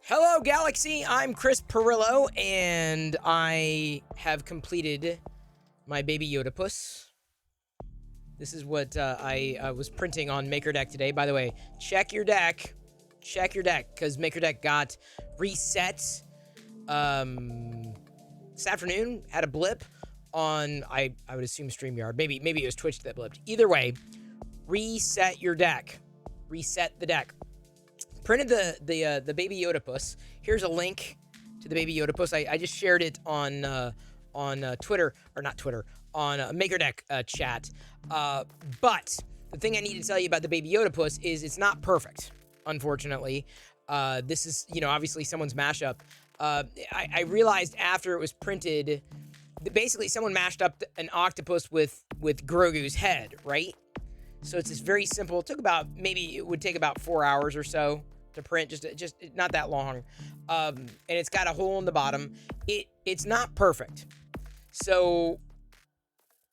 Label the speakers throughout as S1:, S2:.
S1: Hello, Galaxy. I'm Chris Perillo, and I have completed my Baby Yodapus. This is what I was printing on MakerDeck today. By the way, check your deck. Check your deck, because MakerDeck got reset this afternoon. Had a blip on, I would assume StreamYard. Maybe it was Twitch that blipped. Either way, reset your deck. Reset the deck. Printed the Baby Yodapus. Here's a link to the Baby Yodapus. I just shared it on on Twitter, or not Twitter, on MakerDeck chat. But the thing I need to tell you about the Baby Yoda puss is it's not perfect, unfortunately. This is, obviously someone's mashup. I realized after it was printed, that basically someone mashed up an octopus with Grogu's head, right? So it's just very simple. It would take about 4 hours or so to print, just not that long. And it's got a hole in the bottom. It's not perfect. So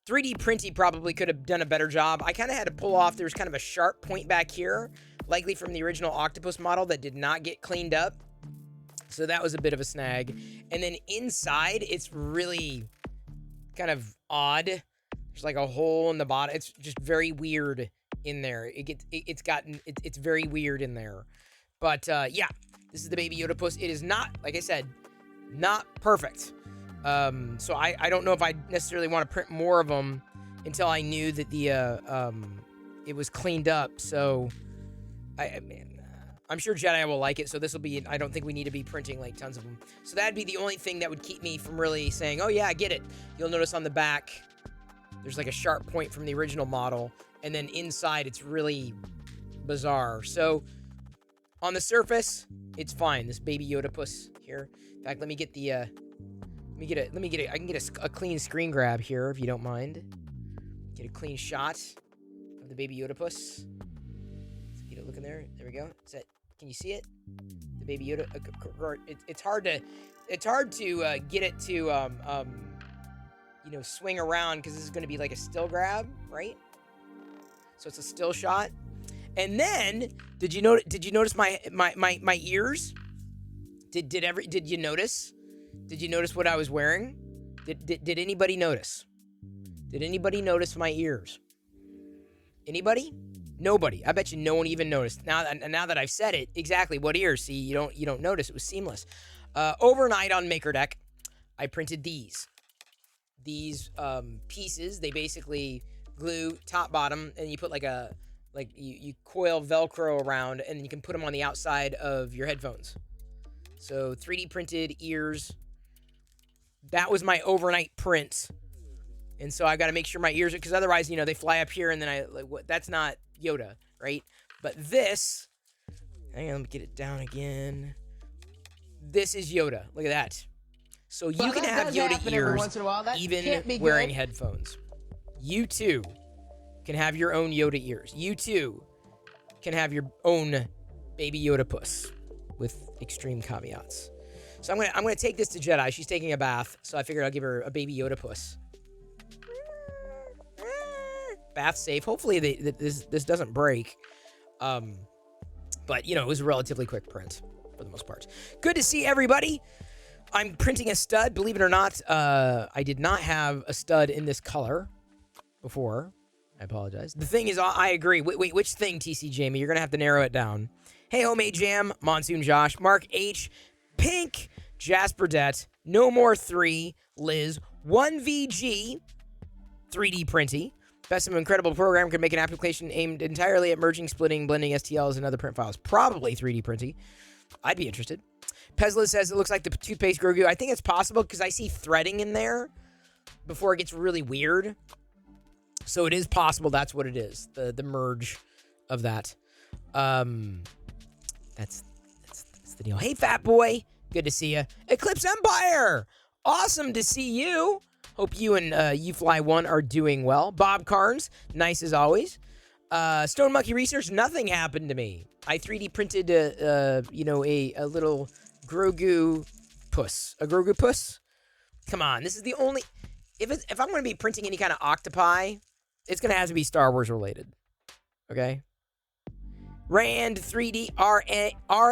S1: 3D printing probably could have done a better job. I kind of had to pull off, there's kind of a sharp point back here, likely from the original octopus model that did not get cleaned up. So that was a bit of a snag. And then inside, it's really kind of odd. There's like a hole in the bottom. It's just very weird in there. It's very weird in there. But yeah, this is the Baby Yoda puss. It is not, like I said, not perfect. So I don't know if I necessarily want to print more of them until I knew that it was cleaned up. So I'm sure Jedi will like it, so this will be, I don't think we need to be printing like tons of them. So that'd be the only thing that would keep me from really saying, oh yeah, I get it. You'll notice on the back, there's like a sharp point from the original model, and then inside it's really bizarre. So on the surface, it's fine. This Baby Yoda puss here. In fact, let me get I can get a clean screen grab here, if you don't mind. Get a clean shot of the Baby Yoda puss. Let's get a look in there. There we go. Can you see it? The Baby Yoda. It's hard to get it to swing around because this is going to be like a still grab, right? So it's a still shot. And then did you notice my ears? Did you notice? Did you notice what I was wearing? Did anybody notice? Did anybody notice my ears? Anybody? Nobody. I bet you no one even noticed. Now that I've said it, exactly what ears? See, you don't notice. It was seamless. Overnight on MakerDeck, I printed these pieces. They basically glue top bottom, and you put you coil Velcro around, and then you can put them on the outside of your headphones. So 3D printed ears. That was my overnight print. And so I got to make sure my ears are, because otherwise, they fly up here and then that's not Yoda, right? But this, hang on, let me get it down again. This is Yoda. Look at that. So you can have Yoda ears even wearing headphones. You too can have your own Yoda ears. You too can have your own Baby Yoda puss with extreme caveats. So I'm gonna take this to Jedi. She's taking a bath, so I figured I'll give her a Baby Yoda puss. Bath safe. Hopefully this doesn't break. But it was a relatively quick print for the most part. Good to see everybody. I'm printing a stud. Believe it or not, I did not have a stud in this color before. I apologize. The thing is, I agree. Wait, which thing, TC Jamie? You're gonna have to narrow it down. Hey, Homemade Jam, Monsoon Josh, Mark H, Pink, Jasper Det, No More 3, Liz, 1VG, 3D Printy. Best of Incredible Program can make an application aimed entirely at merging, splitting, blending STLs and other print files. Probably 3D Printy. I'd be interested. Pezla says it looks like the toothpaste Grogu. I think it's possible because I see threading in there before it gets really weird. So it is possible that's what it is. The merge of that. That's the deal. Hey, fat boy. Good to see you. Eclipse Empire. Awesome to see you. Hope you and UFly1 are doing well. Bob Carnes. Nice as always. Stone Monkey Research. Nothing happened to me. I 3D printed a little Grogu puss. A Grogu puss? Come on. This is the only... If I'm going to be printing any kind of octopi, it's going to have to be Star Wars related. Okay? Rand 3D, R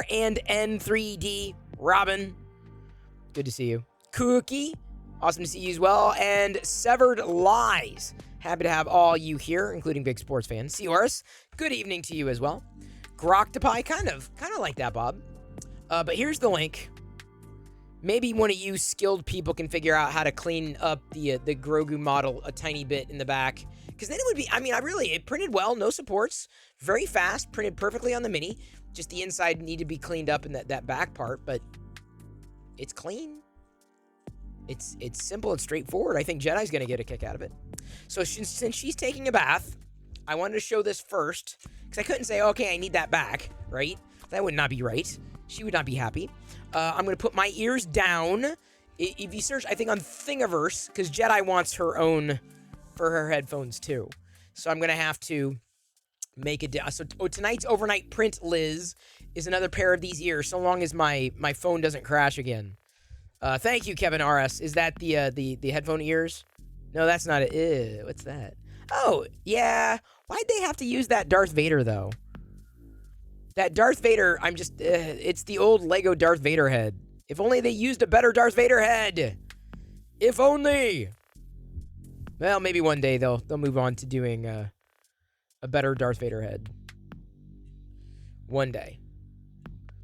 S1: and N 3D, Robin. Good to see you. Cookie. Awesome to see you as well. And Severed Lies. Happy to have all you here, including big sports fans. Seahorse. Good evening to you as well. Groctopi. Kind of like that, Bob. But here's the link. Maybe one of you skilled people can figure out how to clean up the Grogu model a tiny bit in the back. Because then it would be, it printed well, no supports, very fast, printed perfectly on the Mini. Just the inside need to be cleaned up in that back part, but it's clean. It's simple and straightforward. I think Jedi's going to get a kick out of it. So since she's taking a bath, I wanted to show this first, because I couldn't say, okay, I need that back, right? That would not be right. She would not be happy. I'm going to put my ears down. If you search, I think, on Thingiverse, because Jedi wants her own for her headphones, too. So I'm going to have to make a... So tonight's overnight print, Liz, is another pair of these ears, so long as my phone doesn't crash again. Thank you, Kevin RS. Is that the headphone ears? No, that's not it. Ew, what's that? Oh, yeah. Why'd they have to use that Darth Vader, though? That Darth Vader, it's the old Lego Darth Vader head. If only they used a better Darth Vader head. If only. Well, maybe one day they'll move on to doing a better Darth Vader head. One day.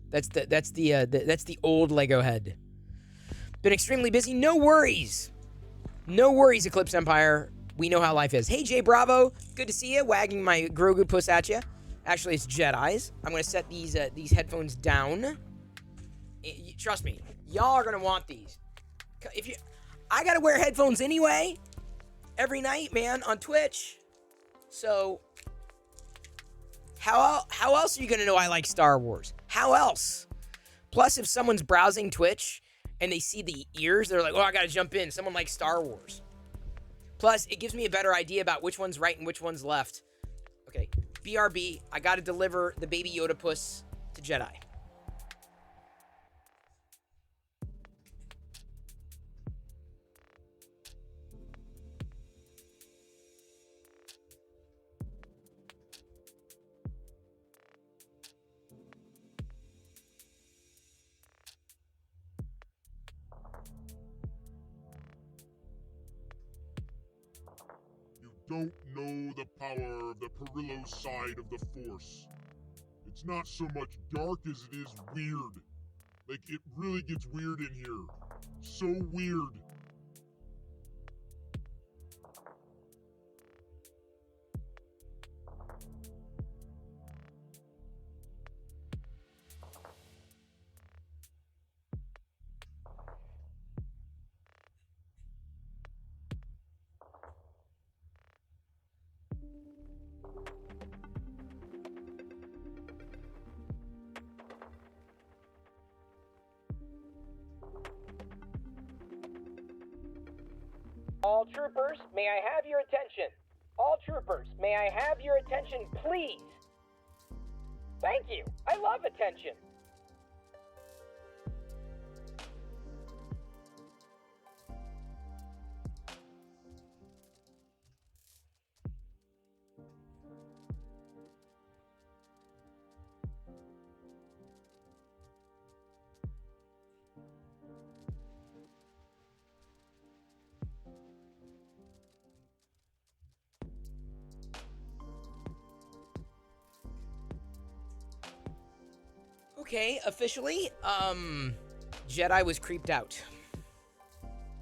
S1: That's the old Lego head. Been extremely busy. No worries. No worries, Eclipse Empire. We know how life is. Hey, Jay Bravo. Good to see you. Wagging my Grogu puss at you. Actually, it's Jedi's. I'm going to set these headphones down. Trust me. Y'all are going to want these. I got to wear headphones anyway. Every night, man, on Twitch. So, how else are you going to know I like Star Wars? How else? Plus, if someone's browsing Twitch and they see the ears, they're like, oh, I got to jump in. Someone likes Star Wars. Plus, it gives me a better idea about which one's right and which one's left. Okay, BRB, I got to deliver the baby Yoda puss to Jedi.
S2: Don't know the power of the Perillo side of the Force. It's not so much dark as it is weird. Like, it really gets weird in here. So weird.
S1: All troopers, may I have your attention? All troopers, may I have your attention, please? Thank you. I love attention. Okay, officially, Jedi was creeped out.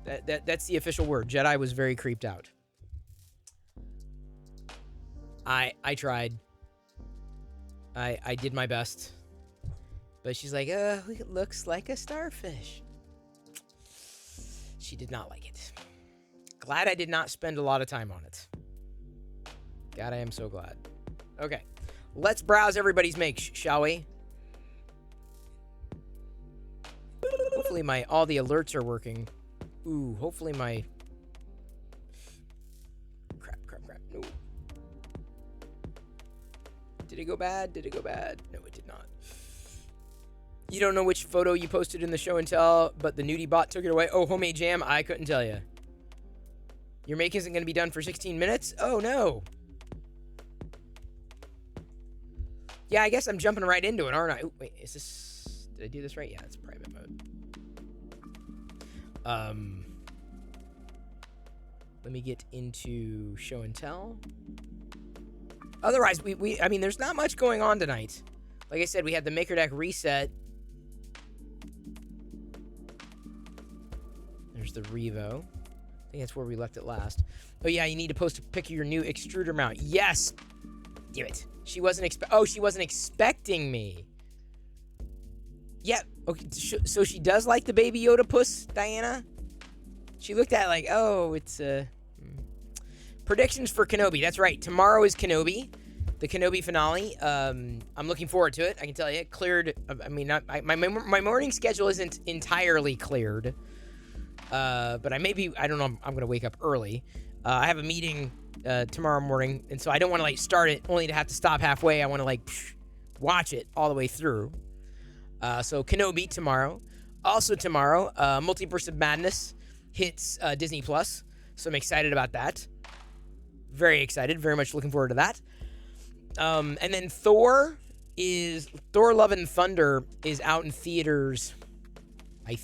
S1: That's the official word. Jedi was very creeped out. I tried. I did my best. But she's like, it looks like a starfish. She did not like it. Glad I did not spend a lot of time on it. God, I am so glad. Okay, let's browse everybody's makes, shall we? Hopefully all the alerts are working. Ooh, hopefully my... Crap. No. Did it go bad? No, it did not. You don't know which photo you posted in the show and tell, but the nudie bot took it away. Oh, homemade jam? I couldn't tell you. Your make isn't going to be done for 16 minutes? Oh, no. Yeah, I guess I'm jumping right into it, aren't I? Ooh, wait, is this... Did I do this right? Yeah, it's private mode. Let me get into show and tell. Otherwise, I mean, there's not much going on tonight. Like I said, we had the Maker Deck reset. There's the Revo. I think that's where we left it last. Oh yeah, you need to post a pic of your new extruder mount. Yes! Damn it. She wasn't expecting me. Yeah, okay, so she does like the baby Yoda puss, Diana? She looked at it like, oh, it's predictions for Kenobi. That's right. Tomorrow is Kenobi, the Kenobi finale. I'm looking forward to it. I can tell you, cleared. I mean, my morning schedule isn't entirely cleared, but I don't know. I'm gonna wake up early. I have a meeting tomorrow morning, and so I don't want to like start it only to have to stop halfway. I want to like watch it all the way through. So Kenobi tomorrow. Also tomorrow, Multiverse of Madness hits Disney Plus. So I'm excited about that. Very excited. Very much looking forward to that. And then Thor Love and Thunder is out in theaters. I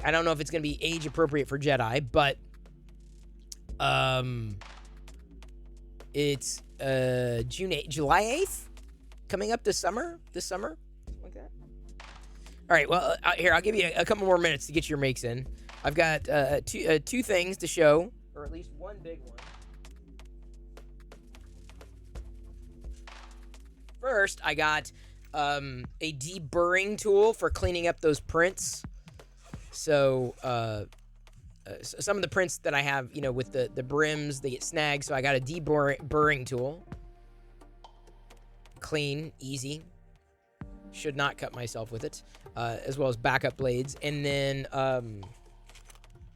S1: don't know if it's going to be age appropriate for Jedi, but it's July 8th coming up this summer. Something like that. All right, well, here, I'll give you a couple more minutes to get your makes in. I've got two things to show, or at least one big one. First, I got a deburring tool for cleaning up those prints. So, some of the prints that I have, with the brims, they get snagged, so I got a deburring tool. Clean, easy. Should not cut myself with it. As well as backup blades. And then,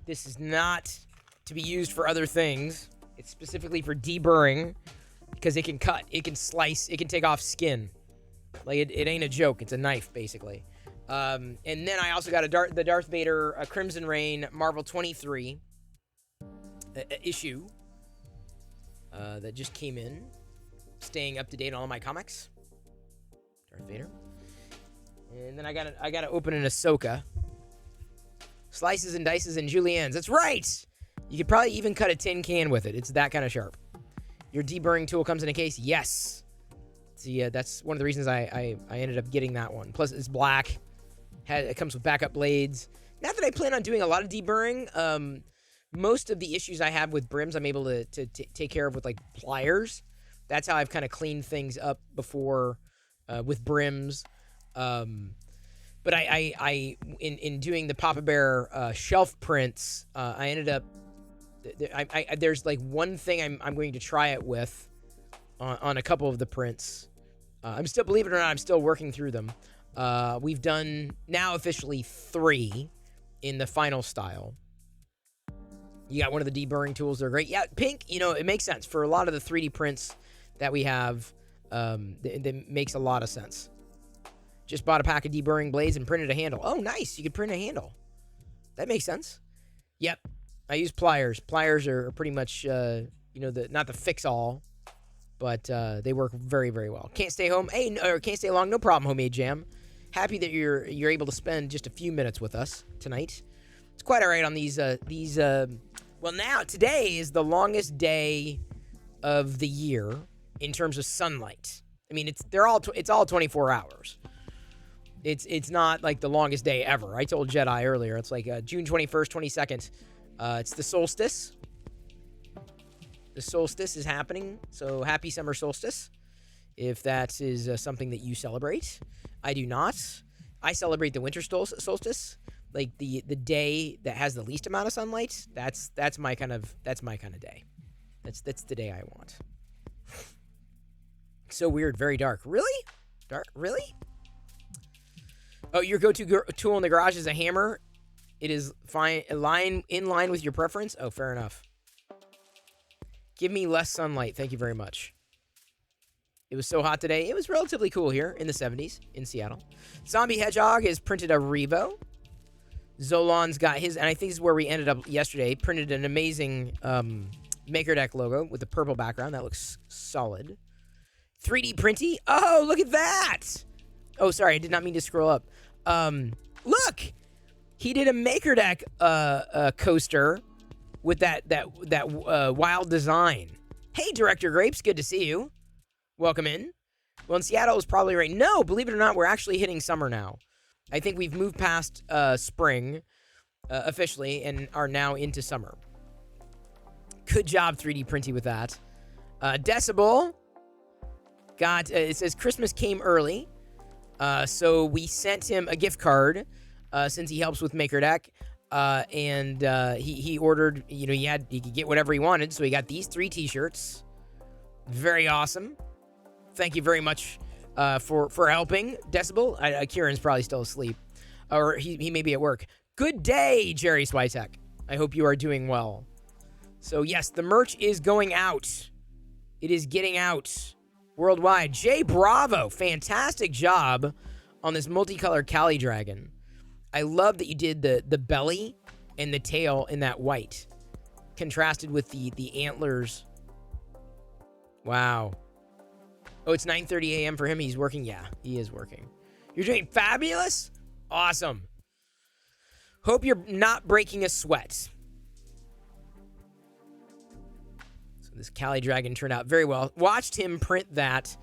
S1: this is not to be used for other things. It's specifically for deburring, because it can cut, it can slice, it can take off skin. Like, it ain't a joke. It's a knife, basically. And then I also got the Darth Vader Crimson Reign Marvel 23 issue that just came in. Staying up to date on all my comics. Darth Vader. And then I gotta open an Ahsoka. Slices and dices and juliennes. That's right! You could probably even cut a tin can with it. It's that kind of sharp. Your deburring tool comes in a case? Yes. See, that's one of the reasons I ended up getting that one. Plus, it's black. It comes with backup blades. Not that I plan on doing a lot of deburring. Most of the issues I have with brims, I'm able to take care of with, like, pliers. That's how I've kind of cleaned things up before with brims. But I in doing the Papa Bear shelf prints, I ended up there's like one thing I'm going to try it with on a couple of the prints. I'm still, believe it or not, I'm still working through them. We've done now officially 3 in the final style. You got one of the deburring tools. They're great. Yeah, pink, it makes sense for a lot of the 3D prints that we have. That makes a lot of sense. Just bought a pack of deburring blades and printed a handle. Oh, nice. You could print a handle. That makes sense. Yep. I use pliers. Pliers are pretty much, not the fix-all, but they work very, very well. Can't stay home. Hey, or can't stay long. No problem, Homemade Jam. Happy that you're able to spend just a few minutes with us tonight. It's quite all right on these. Well, now today is the longest day of the year in terms of sunlight. I mean, it's all 24 hours. It's not like the longest day ever. I told Jedi earlier. It's like June 21st, 22nd. It's the solstice. The solstice is happening. So happy summer solstice. If that is something that you celebrate. I do not. I celebrate the winter solstice. Like the day that has the least amount of sunlight. That's my kind of day. That's the day I want. So weird, very dark. Really? Dark? Really? Oh, your go-to tool in the garage is a hammer. It is fine, in line with your preference. Oh, fair enough. Give me less sunlight. Thank you very much. It was so hot today. It was relatively cool here in the 70s in Seattle. Zombie Hedgehog has printed a Revo. Zolon's got his, and I think this is where we ended up yesterday, printed an amazing Maker Deck logo with the purple background. That looks solid. 3D printy. Oh, look at that. Oh, sorry. I did not mean to scroll up. Look. He did a Maker Deck coaster with that wild design. Hey, Director Grapes. Good to see you. Welcome in. Well, in Seattle is probably right. No, believe it or not, we're actually hitting summer now. I think we've moved past spring officially and are now into summer. Good job, 3D printing with that. Decibel got, it says Christmas came early. So we sent him a gift card since he helps with Maker Deck. And he ordered, you know, he could get whatever he wanted, so he got these 3 t-shirts. Very awesome. Thank you very much for helping, Decibel. Kieran's probably still asleep, or he may be at work. Good day, Jerry Switek. I hope you are doing well. So yes, the merch is going out. It is getting out worldwide. Jay Bravo, fantastic job on this multicolored Cali Dragon. I love that you did the belly and the tail in that white, contrasted with the antlers. Wow. Oh, it's 9:30 a.m. for him. He's working? Yeah, he is working. You're doing fabulous? Awesome. Hope you're not breaking a sweat. So this Cali Dragon turned out very well. Watched him print that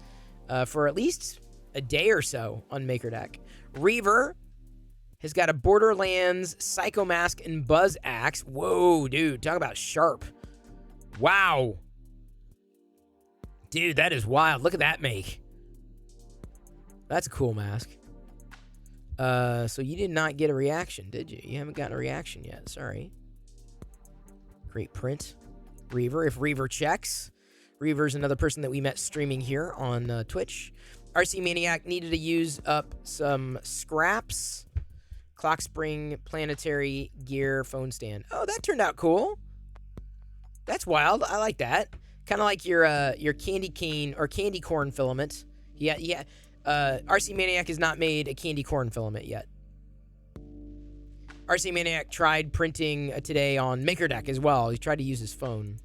S1: for at least a day or so on MakerDeck. Reaver has got a Borderlands Psycho Mask and Buzz Axe. Whoa, dude, talk about sharp. Wow. Dude, that is wild. Look at that make. That's a cool mask. So you did not get a reaction, did you? You haven't gotten a reaction yet. Sorry. Great print. Reaver, if Reaver checks. Reaver's another person that we met streaming here on Twitch. RC Maniac needed to use up some scraps. Clock spring, planetary gear, phone stand. Oh, that turned out cool. That's wild. I like that. Kind of like your candy cane or candy corn filament. Yeah. RC Maniac has not made a candy corn filament yet. RC Maniac tried printing today on MakerDeck as well. He tried to use his phone.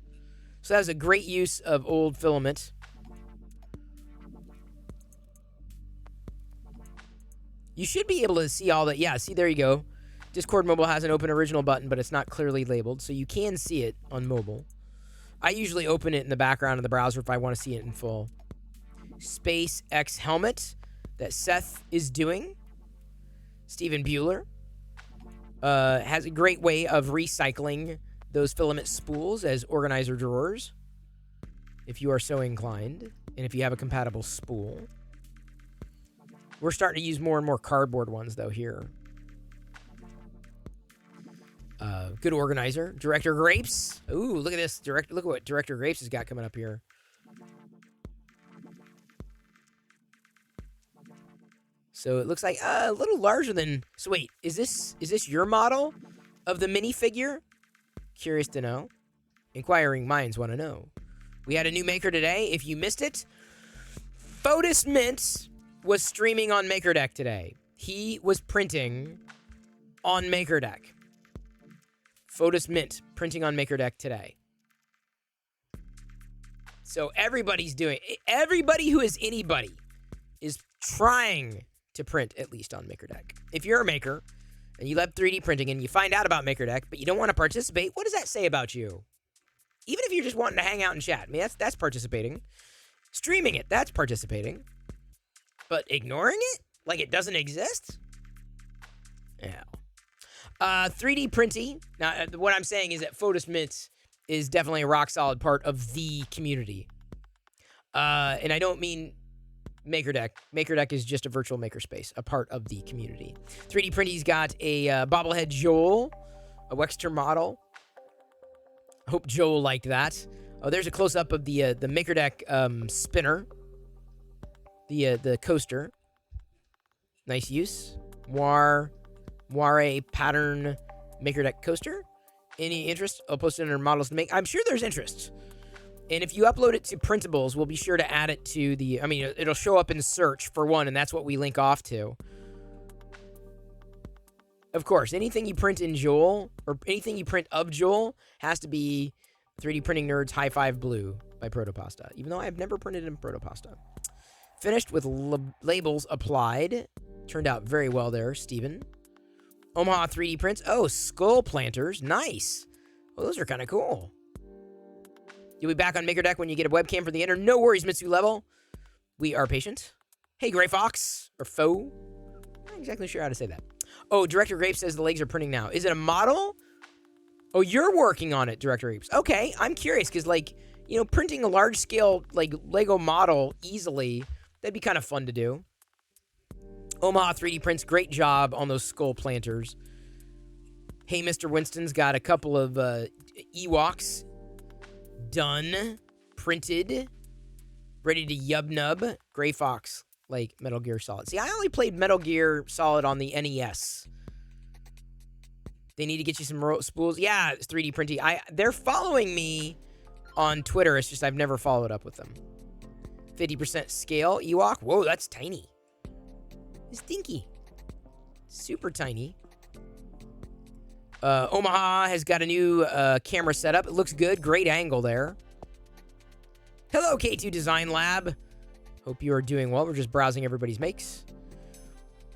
S1: So that was a great use of old filament. You should be able to see all that. Yeah, see, there you go. Discord Mobile has an open original button, but it's not clearly labeled, so you can see it on mobile. I usually open it in the background of the browser if I want to see it in full. SpaceX helmet that Seth is doing. Stephen Bueller has a great way of recycling those filament spools as organizer drawers, if you are so inclined, and if you have a compatible spool. We're starting to use more and more cardboard ones, though, here. Good organizer. Director Grapes. Ooh, look at this. Look at what Director Grapes has got coming up here. So it looks like a little larger than... So wait, is this your model of the minifigure? Curious to know. Inquiring minds want to know. We had a new maker today. If you missed it, Fotis Mint was streaming on MakerDeck today. He was printing on MakerDeck. Fotis Mint printing on MakerDeck today. So everybody who is anybody is trying to print at least on MakerDeck. If you're a maker and you love 3D printing and you find out about MakerDeck, but you don't want to participate, what does that say about you? Even if you're just wanting to hang out and chat, I mean, that's participating. Streaming it, that's participating. But ignoring it? Like it doesn't exist? Yeah. 3D printing. Now, what I'm saying is that Fotis Mint is definitely a rock-solid part of the community. And I don't mean MakerDeck. MakerDeck is just a virtual makerspace, a part of the community. 3D Printy's got a bobblehead Joel, a Wexter model. I hope Joel liked that. Oh, there's a close-up of the MakerDeck spinner. The coaster. Nice use. Moire pattern MakerDeck coaster. Any interest? I'll post it under models to make. I'm sure there's interest. And if you upload it to printables, we'll be sure to add it to the... I mean, it'll show up in search for one, and that's what we link off to. Of course, anything you print in Joel, or anything you print of Joel, has to be 3D Printing Nerds High Five Blue by Protopasta, even though I've never printed in Protopasta. Finished with labels applied. Turned out very well there, Steven. Omaha 3D prints. Oh, skull planters. Nice. Well, those are kind of cool. You'll be back on MakerDeck when you get a webcam for the enter. No worries, Mitsu Level. We are patient. Hey, Gray Fox. Or Foe. I'm not exactly sure how to say that. Oh, Director Grape says the legs are printing now. Is it a model? Oh, you're working on it, Director Grapes. Okay, I'm curious, because, like, you know, printing a large-scale, like, Lego model easily, that'd be kind of fun to do. Omaha 3D prints, great job on those skull planters. Hey, Mr. Winston's got a couple of Ewoks done, printed, ready to yub-nub. Gray Fox, like Metal Gear Solid. See, I only played Metal Gear Solid on the NES. They need to get you some spools. Yeah, it's 3D printing. They're following me on Twitter. It's just I've never followed up with them. 50% scale Ewok. Whoa, that's tiny. It's dinky. Super tiny. Omaha has got a new camera setup. It looks good. Great angle there. Hello, K2 Design Lab. Hope you are doing well. We're just browsing everybody's makes.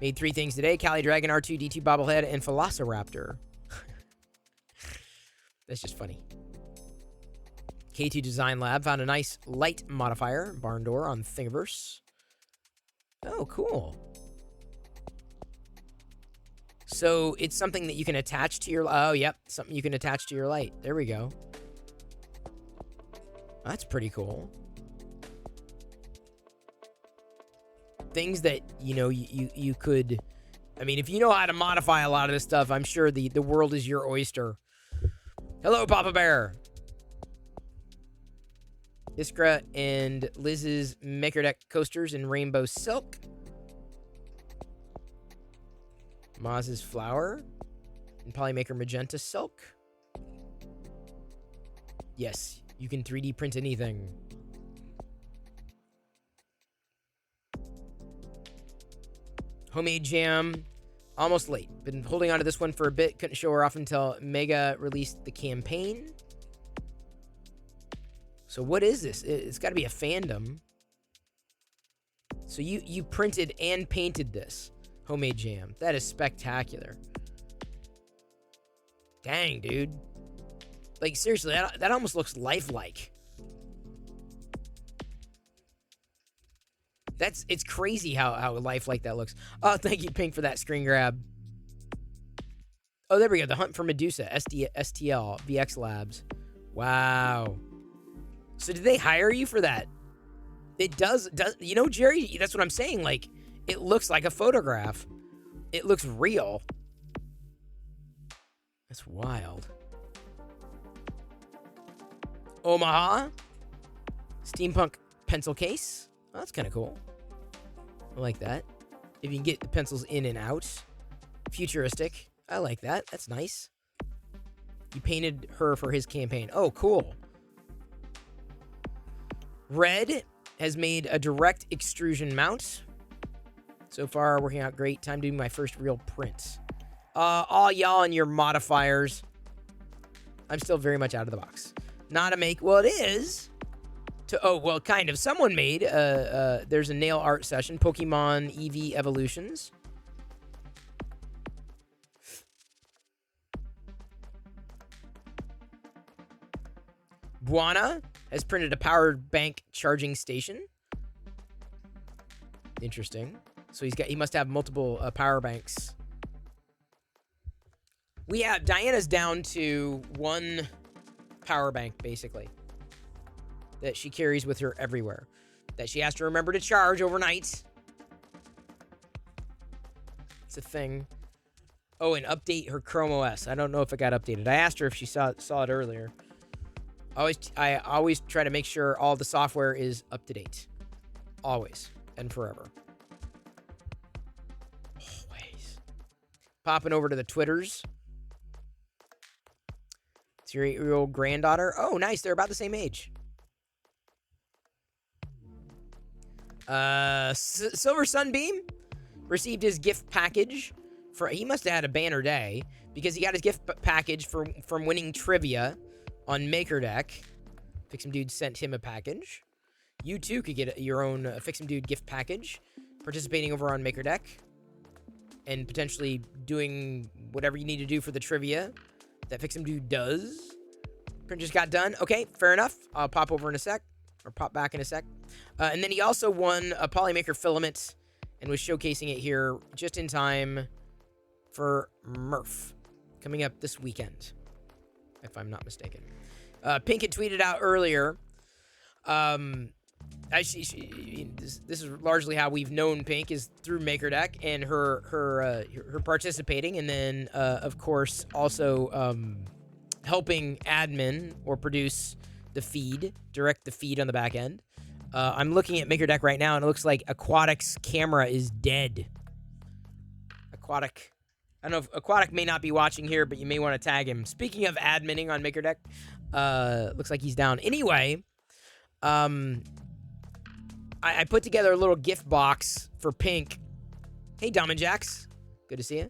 S1: Made 3 things today. Cali Dragon, R2-D2 bobblehead, and Velociraptor. That's just funny. K2 Design Lab found a nice light modifier, barn door on Thingiverse. Oh, cool. So it's something that you can attach to your... Oh, yep. Something you can attach to your light. There we go. That's pretty cool. Things that, you know, you could... I mean, if you know how to modify a lot of this stuff, I'm sure the world is your oyster. Hello, Papa Bear. Iskra and Liz's Maker Deck coasters in rainbow silk. Maz's flower and Polymaker magenta silk. Yes, you can 3D print anything. Homemade jam. Almost late. Been holding on to this one for a bit. Couldn't show her off until Mega released the campaign. So what is this? It's got to be a fandom. So you printed and painted this. Homemade jam. That is spectacular. Dang, dude. Like, seriously, that almost looks lifelike. It's crazy how lifelike that looks. Oh, thank you, Pink, for that screen grab. Oh, there we go. The Hunt for Medusa. STL. VX Labs. Wow. So did they hire you for that? It does, you know, Jerry, that's what I'm saying. Like, it looks like a photograph. It looks real. That's wild. Omaha. Steampunk pencil case. Oh, that's kind of cool. I like that. If you can get the pencils in and out. Futuristic. I like that. That's nice. You painted her for his campaign. Oh, cool. Red has made a direct extrusion mount. So far, working out great. Time to do my first real print. All y'all and your modifiers. I'm still very much out of the box. Not a make. Well, it is. Oh, well, kind of. Someone made. There's a nail art session. Pokemon EV Evolutions. Buana has printed a power bank charging station. Interesting. So he must have multiple power banks. Diana's down to one power bank, basically, that she carries with her everywhere, that she has to remember to charge overnight. It's a thing. Oh, and update her Chrome OS. I don't know if it got updated. I asked her if she saw it earlier. I always try to make sure all the software is up to date. Always and forever. Always. Popping over to the Twitters. It's your 8-year-old granddaughter. Oh, nice. They're about the same age. Silver Sunbeam received his gift package. He must have had a banner day because he got his gift package from winning trivia on Maker Deck. Fix'em Dude sent him a package. You too could get your own Fix'em Dude gift package, participating over on Maker Deck, and potentially doing whatever you need to do for the trivia that Fix'em Dude does. Print just got done. Okay, fair enough. I'll pop over in a sec, or pop back in a sec. And then he also won a Polymaker filament and was showcasing it here just in time for Murph coming up this weekend, if I'm not mistaken. Pink had tweeted out earlier. I This is largely how we've known Pink, is through MakerDeck and her participating, and then of course also helping admin or produce the feed, direct the feed on the back end. I'm looking at MakerDeck right now, and it looks like Aquatic's camera is dead. Aquatic. I don't know if Aquatic may not be watching here, but you may want to tag him. Speaking of adminning on MakerDeck, looks like he's down. Anyway, I put together a little gift box for Pink. Hey, Diamond Jax. Good to see you.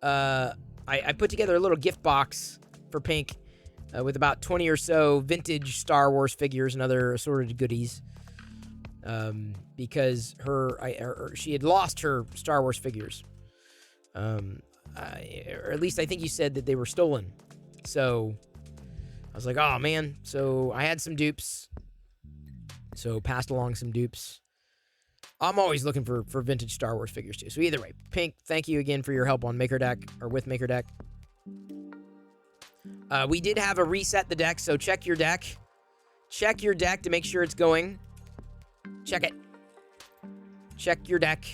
S1: I put together a little gift box for Pink with about 20 or so vintage Star Wars figures and other assorted goodies. Because she had lost her Star Wars figures. Or at least I think you said that they were stolen. So I was like, oh man. So I had some dupes. So passed along some dupes. I'm always looking for vintage Star Wars figures too. So either way, Pink, thank you again for your help on MakerDeck, or with MakerDeck. We did have a reset the deck, so check your deck. Check your deck to make sure it's going. Check it. Check your deck.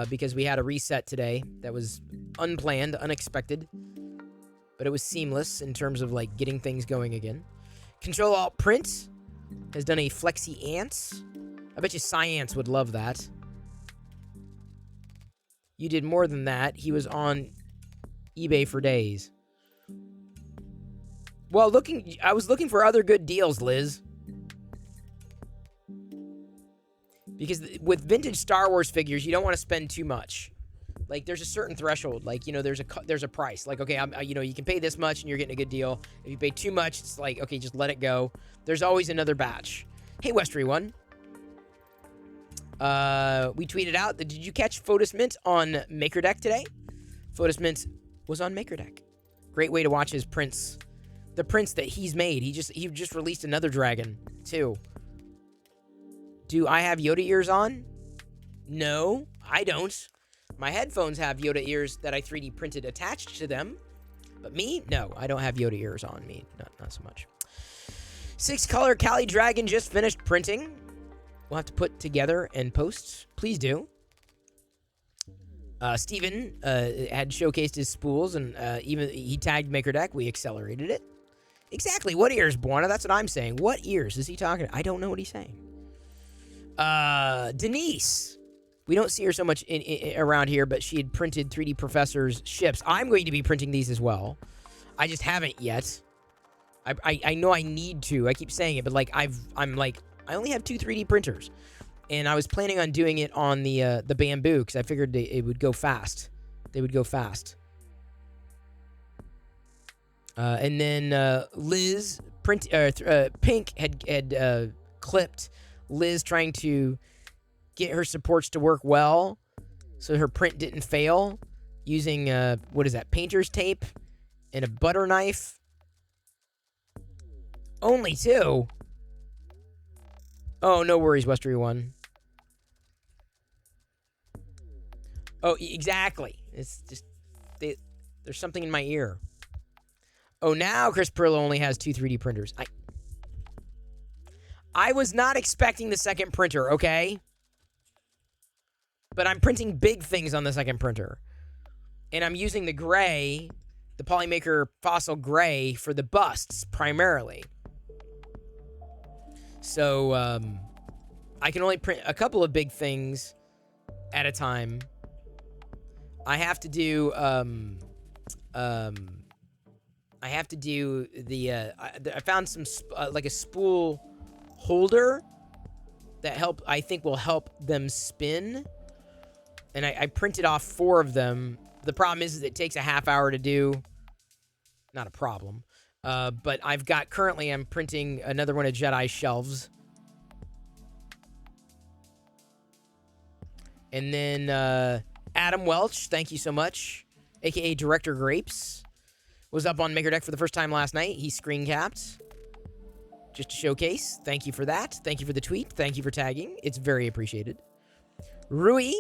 S1: Because we had a reset today that was unplanned, unexpected. But it was seamless in terms of like getting things going again. Control-Alt-Print has done a Flexi Ants. I bet you Science would love that. You did more than that. He was on eBay for days. Well, I was looking for other good deals, Liz. Because with vintage Star Wars figures, you don't want to spend too much. Like, there's a certain threshold. Like, you know, there's a price. Like, okay, you can pay this much and you're getting a good deal. If you pay too much, it's like, okay, just let it go. There's always another batch. Hey, Westry One. We tweeted out that, did you catch Fotis Mint on MakerDeck today? Fotis Mint was on MakerDeck. Great way to watch his prints. The prints that he's made. He just released another dragon, too. Do I have Yoda ears on? No, I don't. My headphones have Yoda ears that I 3D printed attached to them. But me? No, I don't have Yoda ears on me. Not so much. 6-color Cali Dragon just finished printing. We'll have to put together and post. Please do. Steven had showcased his spools, and even he tagged MakerDeck. We accelerated it. Exactly. What ears, Buana? That's what I'm saying. What ears is he talking about? I don't know what he's saying. Denise. We don't see her so much around here, but she had printed 3D Professor's ships. I'm going to be printing these as well. I just haven't yet. I know I need to. I keep saying it, but like I only have 2 3D printers, and I was planning on doing it on the bamboo because I figured it would go fast. They would go fast. And then Liz Pink had clipped Liz trying to get her supports to work well, so her print didn't fail, using what is that, painter's tape and a butter knife. Only 2. Oh, no worries, Westry One. Oh, exactly. It's just there's something in my ear. Oh, now Chris Perillo only has 2 3D printers. I was not expecting the second printer, okay? But I'm printing big things on the second printer. And I'm using the gray, the Polymaker Fossil Gray, for the busts, primarily. So, I can only print a couple of big things at a time. I have to do, I found some, like a spool holder that I think will help them spin. And I printed off 4 of them. The problem is it takes a half hour to do. Not a problem. But I'm printing another one of Jedi shelves. And then Adam Welch, thank you so much, a.k.a. Director Grapes, was up on MakerDeck for the first time last night. He screen capped. Just to showcase. Thank you for that. Thank you for the tweet. Thank you for tagging. It's very appreciated. Rui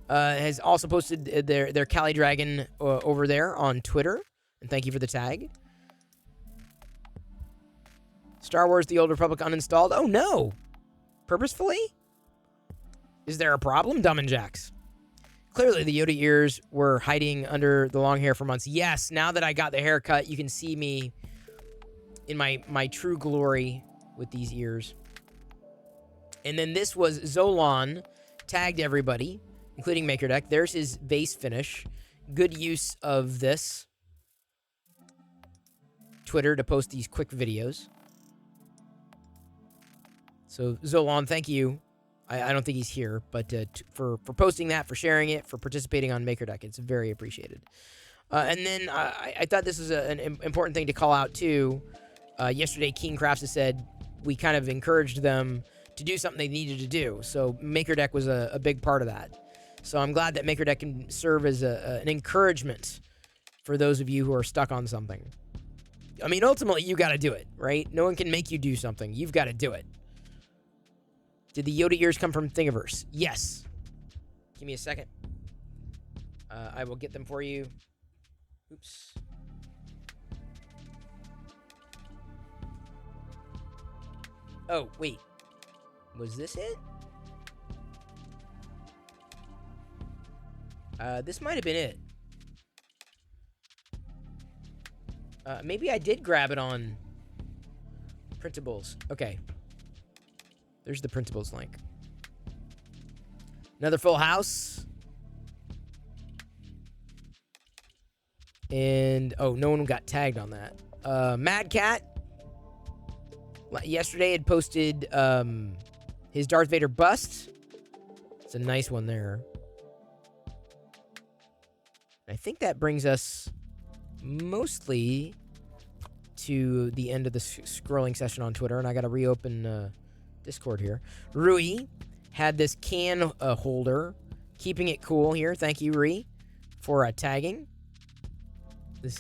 S1: has also posted their Cali Dragon over there on Twitter. And thank you for the tag. Star Wars The Old Republic uninstalled. Oh, no. Purposefully? Is there a problem, Dumb and Jax? Clearly, the Yoda ears were hiding under the long hair for months. Yes, now that I got the haircut, you can see me in my true glory with these ears. And then this was Zolon tagged everybody, including MakerDeck. There's his vase finish. Good use of this Twitter to post these quick videos. So Zolon, thank you. I don't think he's here, but for posting that, for sharing it, for participating on MakerDeck, it's very appreciated. And then I thought this was an important thing to call out too. Yesterday, King Crafts has said we kind of encouraged them to do something they needed to do. So MakerDeck was a big part of that. So I'm glad that MakerDeck can serve as an encouragement for those of you who are stuck on something. I mean, ultimately, you got to do it, right? No one can make you do something. You've got to do it. Did the Yoda ears come from Thingiverse? Yes. Give me a second. I will get them for you. Oops. Oh, wait. Was this it? This might have been it. Maybe I did grab it on printables. Okay. There's the printables link. Another full house. And, oh, no one got tagged on that. Mad Cat. Yesterday had posted his Darth Vader bust. It's a nice one there. I think that brings us mostly to the end of the scrolling session on Twitter, and I got to reopen Discord here. Rui had this can holder, keeping it cool here. Thank you, Rui, for tagging. This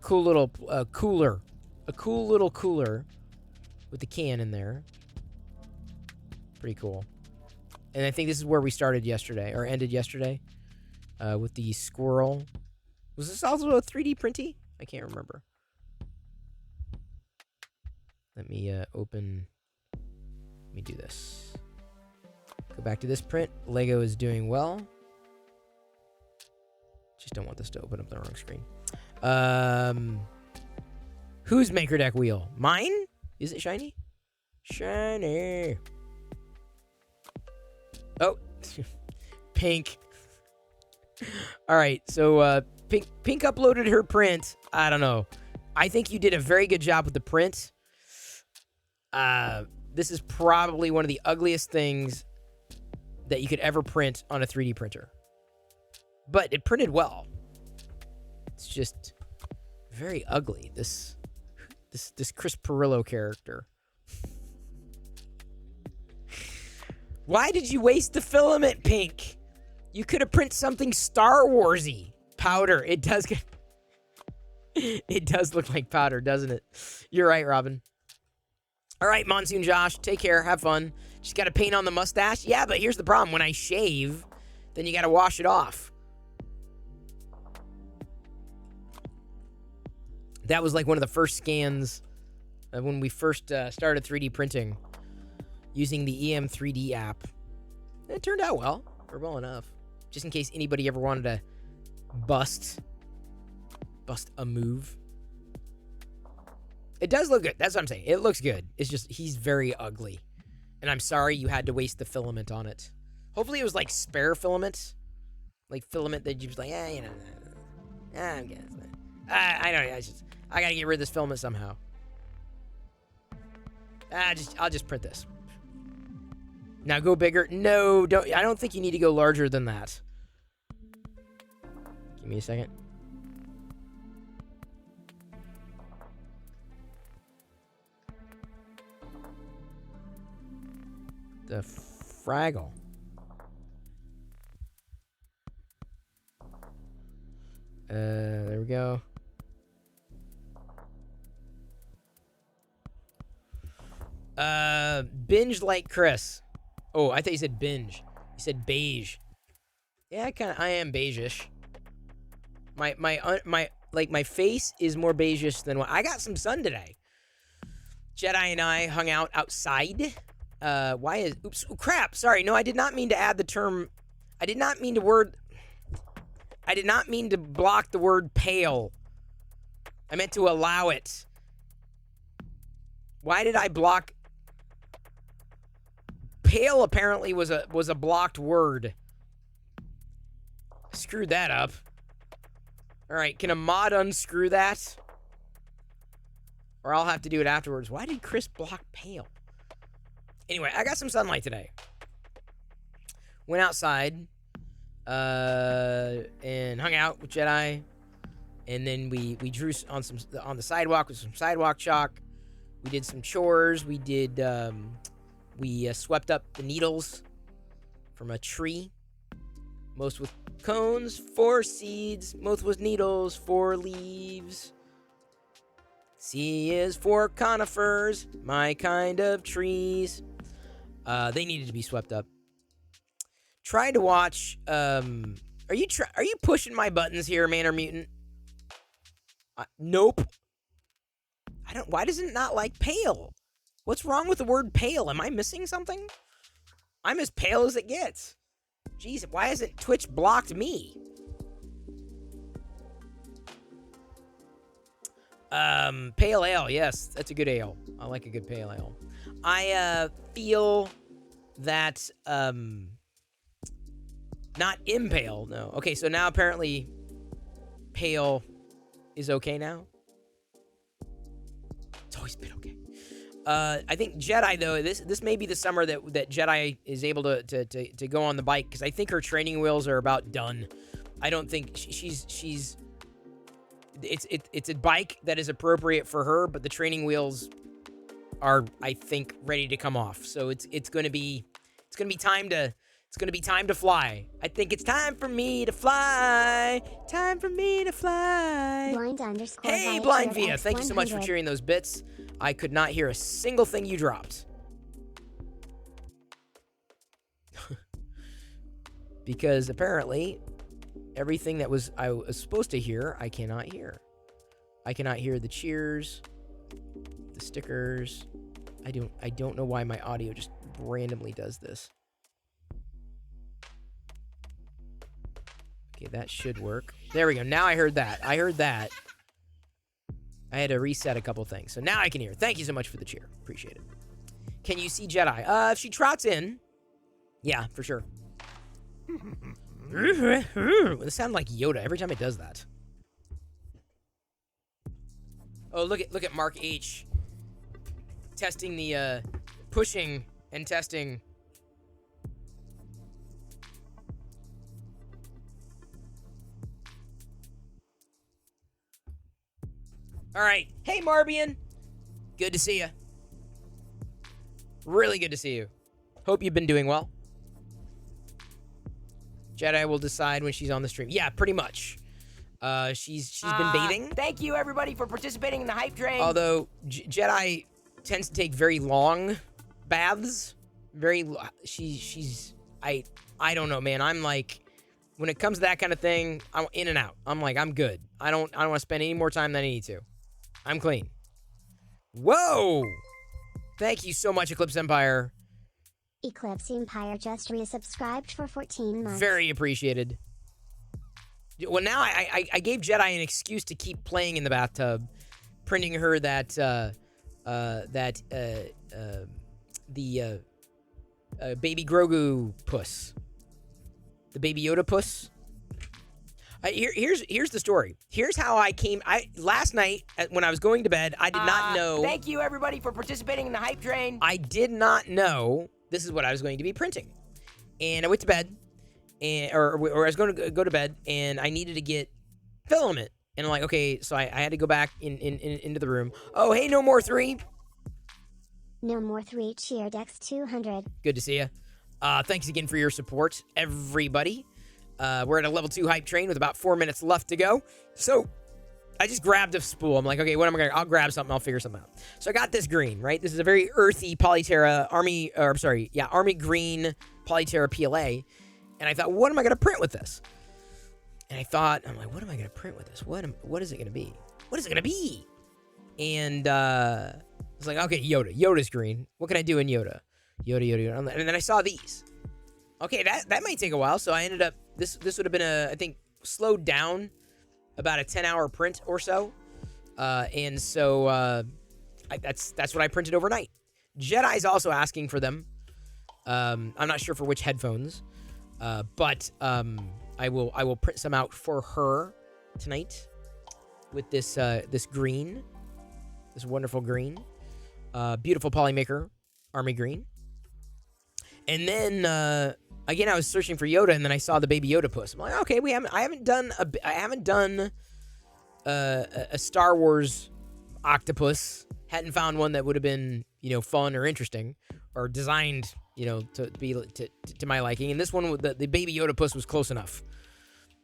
S1: cool little cooler. A cool little cooler with the can in there. Pretty cool. And I think this is where we started yesterday, or ended yesterday, with the squirrel. Was this also a 3D printy? I can't remember. Let me open... Let me do this. Go back to this print. Lego is doing well. Just don't want this to open up the wrong screen. Whose MakerDeck wheel? Mine? Is it shiny? Shiny. Oh. Pink. All right, so Pink uploaded her print. I don't know. I think you did a very good job with the print. This is probably one of the ugliest things that you could ever print on a 3D printer. But it printed well. It's just very ugly, this Chris Perillo character. Why did you waste the filament, Pink? You could have printed something Star Warsy. Powder. It does get... It does look like powder, doesn't it? You're right, Robin. All right, Monsoon Josh, take care, have fun. Just got to paint on the mustache. Yeah, but here's the problem. When I shave, then you got to wash it off. That was like one of the first scans when we first started 3D printing using the EM3D app. It turned out well, or well enough. Just in case anybody ever wanted to bust a move. It does look good. That's what I'm saying. It looks good. It's just, he's very ugly. And I'm sorry you had to waste the filament on it. Hopefully it was like spare filament. Like filament that you just like, you know. I'm getting it. I don't know. I gotta get rid of this filament somehow. I'll just print this. Now go bigger. No, don't. I don't think you need to go larger than that. Give me a second. The Fraggle. There we go. Binge like Chris. Oh, I thought you said binge. You said beige. Yeah, I am beige-ish. My face is more beige-ish than what I got some sun today. Jedi and I hung out outside why is, oops, oh, crap, sorry, no, I did not mean to add the term, I did not mean to block the word pale. I meant to allow it. Why did I block? Pale apparently was a blocked word. Screwed that up. All right, can a mod unscrew that? Or I'll have to do it afterwards. Why did Chris block pale? Anyway, I got some sunlight today. Went outside and hung out with Jedi. And then we drew on the sidewalk with some sidewalk chalk. We did some chores. We did we swept up the needles from a tree. Most with cones, 4 seeds. Most with needles, 4 leaves. C is for conifers, my kind of trees. They needed to be swept up. Tried to watch. Are you pushing my buttons here, Man or Mutant? Nope. I don't. Why does it not like pale? What's wrong with the word pale? Am I missing something? I'm as pale as it gets. Jeez, why hasn't Twitch blocked me? Pale ale, yes, that's a good ale. I like a good pale ale. I feel that not impale, no. Okay, so now apparently pale is okay now. It's always been okay. I think Jedi, though, this may be the summer that Jedi is able to go on the bike, because I think her training wheels are about done. I don't think she's it's a bike that is appropriate for her, but the training wheels are, I think, ready to come off. So it's gonna be time to fly. I think it's time for me to fly. Time for me to fly. Hey, Blind Via, thank you so much for cheering those bits. I could not hear a single thing you dropped. Because apparently everything that I was supposed to hear, I cannot hear. I cannot hear the cheers, the stickers. I don't know why my audio just randomly does this. Okay, that should work. There we go. Now I heard that. I had to reset a couple things. So now I can hear. Thank you so much for the cheer. Appreciate it. Can you see Jedi? If she trots in, yeah, for sure. It sounds like Yoda every time it does that. Oh, look at Mark H. Testing the, pushing and testing. All right. Hey, Marbian. Good to see you. Really good to see you. Hope you've been doing well. Jedi will decide when she's on the stream. Yeah, pretty much. She's been bathing. Thank you, everybody, for participating in the hype train. Although Jedi tends to take very long baths. I don't know, man. I'm like, when it comes to that kind of thing, I'm in and out. I'm like, I'm good. I don't want to spend any more time than I need to. I'm clean. Whoa! Thank you so much, Eclipse Empire.
S3: Eclipse Empire just resubscribed for 14 months.
S1: Very appreciated. Well, now I gave Jedi an excuse to keep playing in the bathtub, printing her the baby Grogu puss, the baby Yoda puss. Here's the story. Here's how I came. Last night when I was going to bed, I did not know. Thank you, everybody, for participating in the hype train. I did not know this is what I was going to be printing, and I went to bed, or I was going to go to bed, and I needed to get filament, and I'm like, okay, so I had to go back into the room. Oh, hey, No More 3.
S3: No More 3 cheered X200.
S1: Good to see you. Thanks again for your support, everybody. We're at a level 2 hype train with about 4 minutes left to go. So I just grabbed a spool. I'm like, okay, what am I going to... I'll grab something. I'll figure something out. So I got this green, right? This is a very earthy Polyterra Army green Polyterra PLA. And I thought, what am I going to print with this? And I'm like, what am I going to print with this? What is it going to be? What is it going to be? And I was like, okay, Yoda. Yoda's green. What can I do in Yoda? Yoda, Yoda, Yoda. And then I saw these. Okay, that might take a while. So I ended up, this would have been I think, slowed down about a 10-hour print or so. And so that's what I printed overnight. Jedi's also asking for them. I'm not sure for which headphones, but I will print some out for her tonight with this green, this wonderful green, beautiful Polymaker Army green. And then again, I was searching for Yoda, and then I saw the Baby Yoda puss. I'm like, okay, I haven't done a Star Wars octopus. Hadn't found one that would have been, fun or interesting or designed, to be to my liking. And this one, the Baby Yoda puss, was close enough.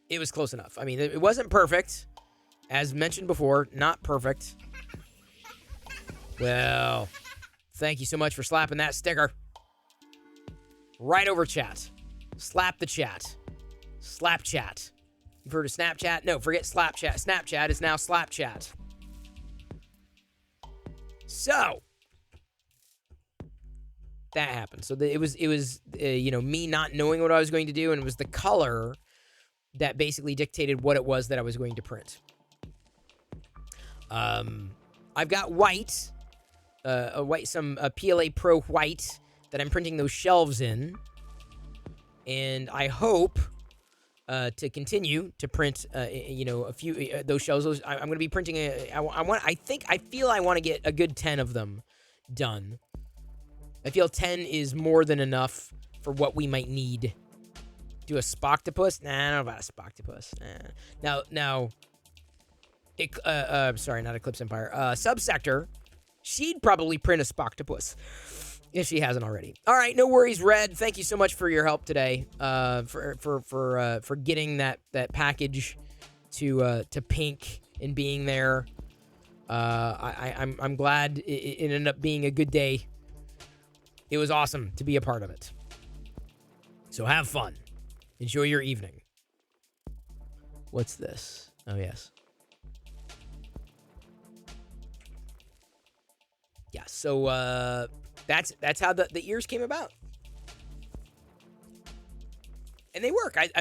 S1: It was close enough. I mean, it wasn't perfect, as mentioned before, not perfect. Well, thank you so much for slapping that sticker right over chat. Slap the chat. Slap chat. You've heard of Snapchat? No, forget slap chat. Snapchat is now slap chat. So that happened. So it was me not knowing what I was going to do, and it was the color that basically dictated what it was that I was going to print. I've got white, some PLA Pro white that I'm printing those shelves in, and I hope to continue to print, a few those shelves. I'm going to be printing I want to get a good 10 of them done. I feel 10 is more than enough for what we might need. Do a Spoctopus? Nah, I don't know about a Spoctopus. Nah. Now, sorry, not Eclipse Empire. Subsector, she'd probably print a Spoctopus if she hasn't already. All right, no worries, Red. Thank you so much for your help today. For getting that package to Pink and being there. I'm glad it ended up being a good day. It was awesome to be a part of it. So have fun. Enjoy your evening. What's this? Oh, yes. Yeah, so that's how the ears came about. And they work. I'm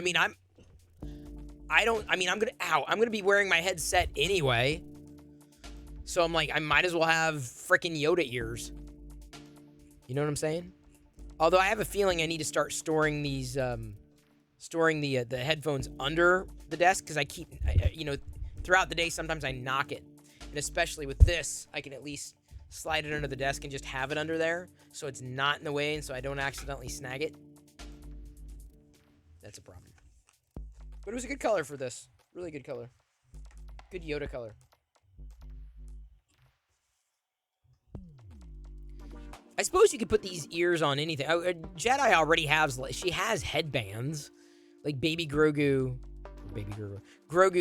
S1: gonna be wearing my headset anyway. So I'm like, I might as well have freaking Yoda ears. You know what I'm saying? Although I have a feeling I need to start storing these, the headphones under the desk, because I keep, throughout the day, sometimes I knock it. And especially with this, I can at least slide it under the desk and just have it under there, so it's not in the way, and so I don't accidentally snag it. That's a problem. But it was a good color for this. Really good color. Good Yoda color. I suppose you could put these ears on anything. Jedi already has, she has headbands. Like Baby Grogu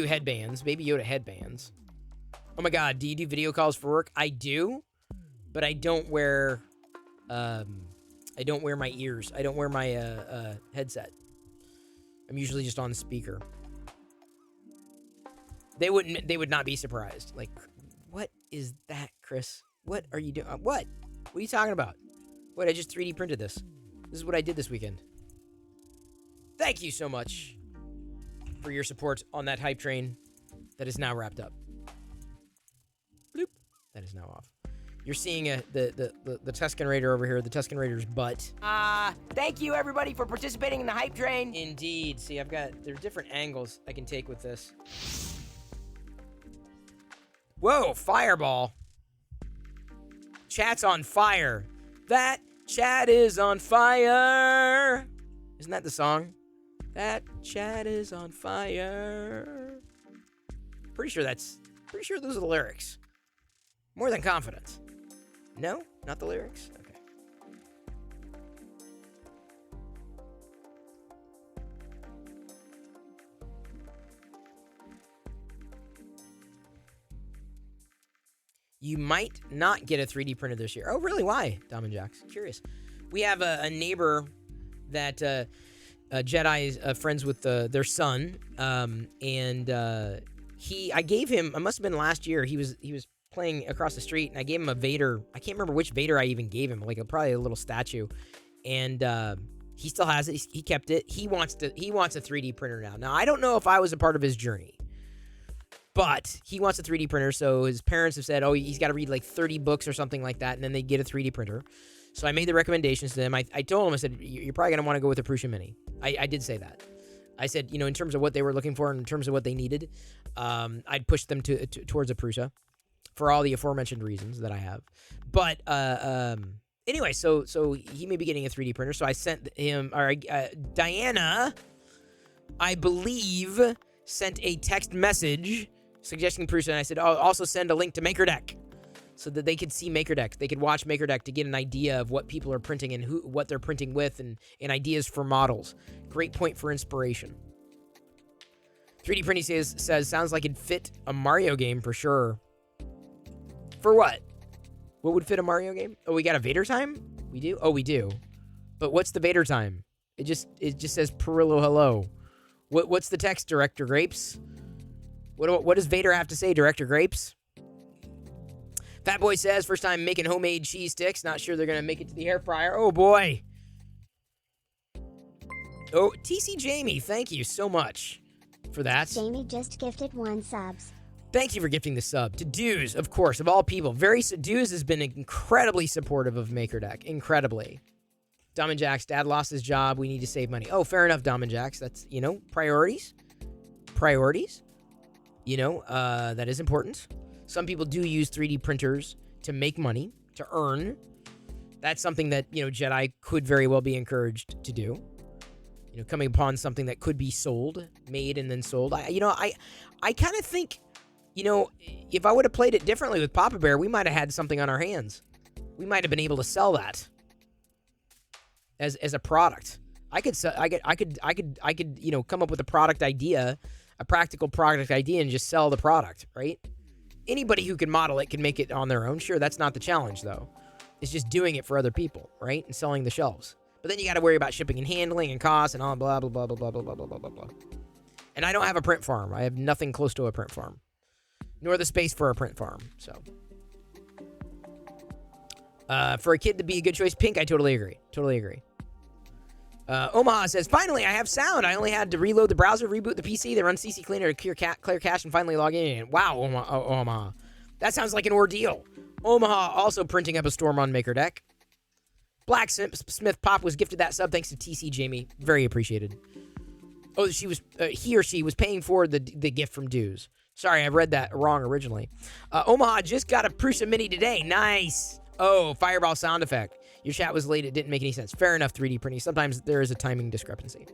S1: headbands, Baby Yoda headbands. Oh my God, do you do video calls for work? I do, but I don't wear my ears. I don't wear my headset. I'm usually just on the speaker. They would not be surprised. Like, what is that, Chris? What are you doing? What are you talking about? What, I just 3D printed this. This is what I did this weekend. Thank you so much for your support on that hype train that is now wrapped up. Bloop. That is now off. You're seeing the Tusken Raider over here, the Tusken Raider's butt. Thank you, everybody, for participating in the hype train. Indeed. See, there's different angles I can take with this. Whoa, fireball. Chat's on fire. That chat is on fire. Isn't that the song? That chat is on fire. Pretty sure those are the lyrics. More than confident. No? Not the lyrics? Okay. You might not get a 3D printer this year. Oh, really? Why? Dom and Jax. Curious. We have a neighbor that Jedi is friends with their son, and I gave him. It must have been last year. He was playing across the street, and I gave him a Vader. I can't remember which Vader I even gave him, like probably a little statue. And he still has it. He kept it. He wants a 3D printer now. Now, I don't know if I was a part of his journey, but he wants a 3D printer, so his parents have said, oh, he's got to read like 30 books or something like that, and then they get a 3D printer. So I made the recommendations to them. I told him, I said, you're probably going to want to go with a Prusa Mini. I did say that. I said, you know, in terms of what they were looking for, in terms of what they needed, I'd push them towards a Prusa for all the aforementioned reasons that I have. But anyway, so he may be getting a 3D printer. So I sent him, or Diana, I believe, sent a text message suggesting Prusa, and I said, I'll also send a link to MakerDeck so that they could see MakerDeck. They could watch MakerDeck to get an idea of what people are printing and what they're printing with, and ideas for models. Great point for inspiration. 3D Printing says sounds like it'd fit a Mario game for sure. For what? What would fit a Mario game? Oh, we got a Vader time? We do? Oh, we do. But what's the Vader time? It just says Perillo hello. What's the text, Director Grapes? What does Vader have to say, Director Grapes? Fat Boy says, first time making homemade cheese sticks. Not sure they're going to make it to the air fryer. Oh, boy. Oh, TC Jamie, thank you so much for that.
S3: Jamie just gifted 1 sub.
S1: Thank you for gifting the sub. To Dews, of course, of all people. Dews has been incredibly supportive of MakerDeck. Incredibly. Dom and Jax, Dad lost his job. We need to save money. Oh, fair enough, Dom and Jax. That's, you know, priorities. Priorities. You know, that is important. Some people do use 3D printers to make money, to earn. That's something that, you know, Jedi could very well be encouraged to do. You know, coming upon something that could be sold, made and then sold. I kind of think, you know, if I would have played it differently with Papa Bear, we might have had something on our hands. We might have been able to sell that as a product. I could, you know, come up with a product idea, a practical product idea, and just sell the product, right? Anybody who can model it can make it on their own. Sure, that's not the challenge, though. It's just doing it for other people, right? And selling the shelves. But then you got to worry about shipping and handling and costs and all blah, blah, blah, blah, blah, blah, blah, blah, blah, blah. And I don't have a print farm. I have nothing close to a print farm. Nor the space for a print farm, so. For a kid to be a good choice, pink, I totally agree. Totally agree. Omaha says, finally, I have sound. I only had to reload the browser, reboot the PC, then run CC Cleaner to clear cache, and finally log in. Wow, Omaha. That sounds like an ordeal. Omaha also printing up a storm on MakerDeck. Blacksmith Pop was gifted that sub thanks to TC Jamie. Very appreciated. Oh, he or she was paying for the gift from Dews. Sorry, I read that wrong originally. Omaha just got a Prusa Mini today. Nice. Oh, fireball sound effect. Your chat was late. It didn't make any sense. Fair enough, 3D printing. Sometimes there is a timing discrepancy.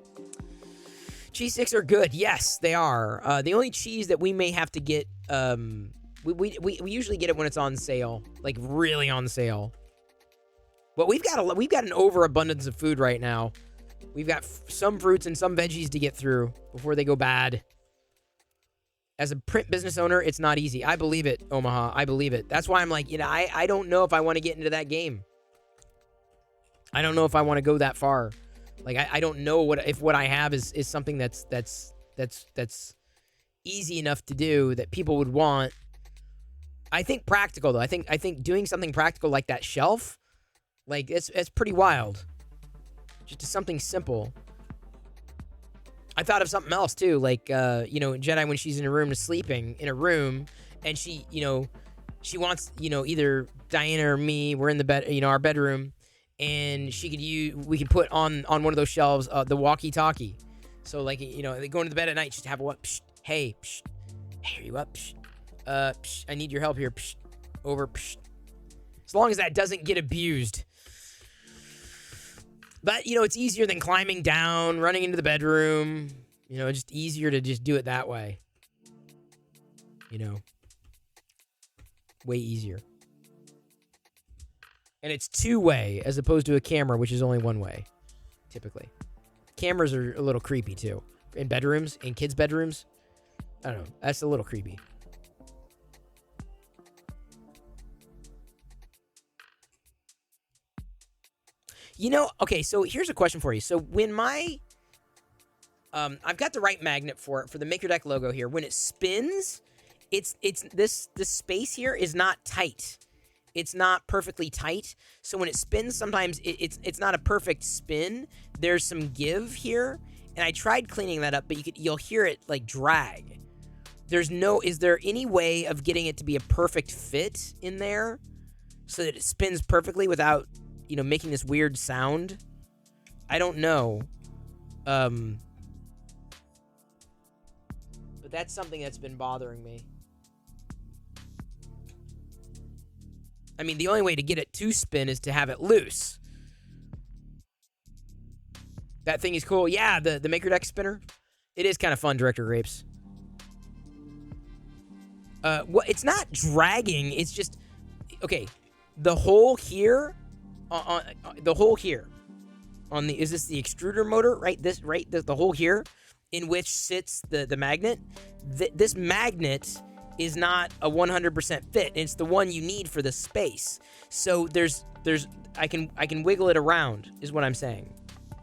S1: Cheese sticks are good. Yes, they are. The only cheese that we may have to get, we usually get it when it's on sale, like really on sale. But we've got an overabundance of food right now. We've got some fruits and some veggies to get through before they go bad. As a print business owner, it's not easy. I believe it, Omaha. I believe it. That's why I'm like, you know, I don't know if I want to get into that game. I don't know if I want to go that far. Like, I don't know if what I have is something that's easy enough to do that people would want. I think practical though. I think doing something practical like that shelf, like it's pretty wild. Just something simple. I thought of something else too, like you know, Jedi when she's in a room sleeping in a room, and she wants, you know, either Diana or me, we're in the bed, you know, our bedroom, and we could put on one of those shelves the walkie-talkie. So like, you know, they go into the bed at night, just have a what? Psh, hey, psh, hey, are you up? Psh, psh, I need your help here. Psh, over. Psh. As long as that doesn't get abused. But, you know, it's easier than climbing down, running into the bedroom. You know, just easier to just do it that way. You know. Way easier. And it's two-way as opposed to a camera, which is only one way, typically. Cameras are a little creepy, too. In bedrooms, in kids' bedrooms. I don't know. That's a little creepy. You know, okay, so here's a question for you. So when I've got the right magnet for the MakerDeck logo here. When it spins, this space here is not tight. It's not perfectly tight. So when it spins, sometimes it's not a perfect spin. There's some give here, and I tried cleaning that up, but you'll hear it like drag. Is there any way of getting it to be a perfect fit in there so that it spins perfectly without, making this weird sound? I don't know. But that's something that's been bothering me. I mean, the only way to get it to spin is to have it loose. That thing is cool. Yeah, the Maker Deck spinner. It is kind of fun, Director Grapes. It's not dragging. It's just... Okay, the hole here... the hole here... Is this the extruder motor? Right? The hole here, in which sits the magnet. This magnet is not a 100% fit. It's the one you need for the space. So I can wiggle it around, is what I'm saying.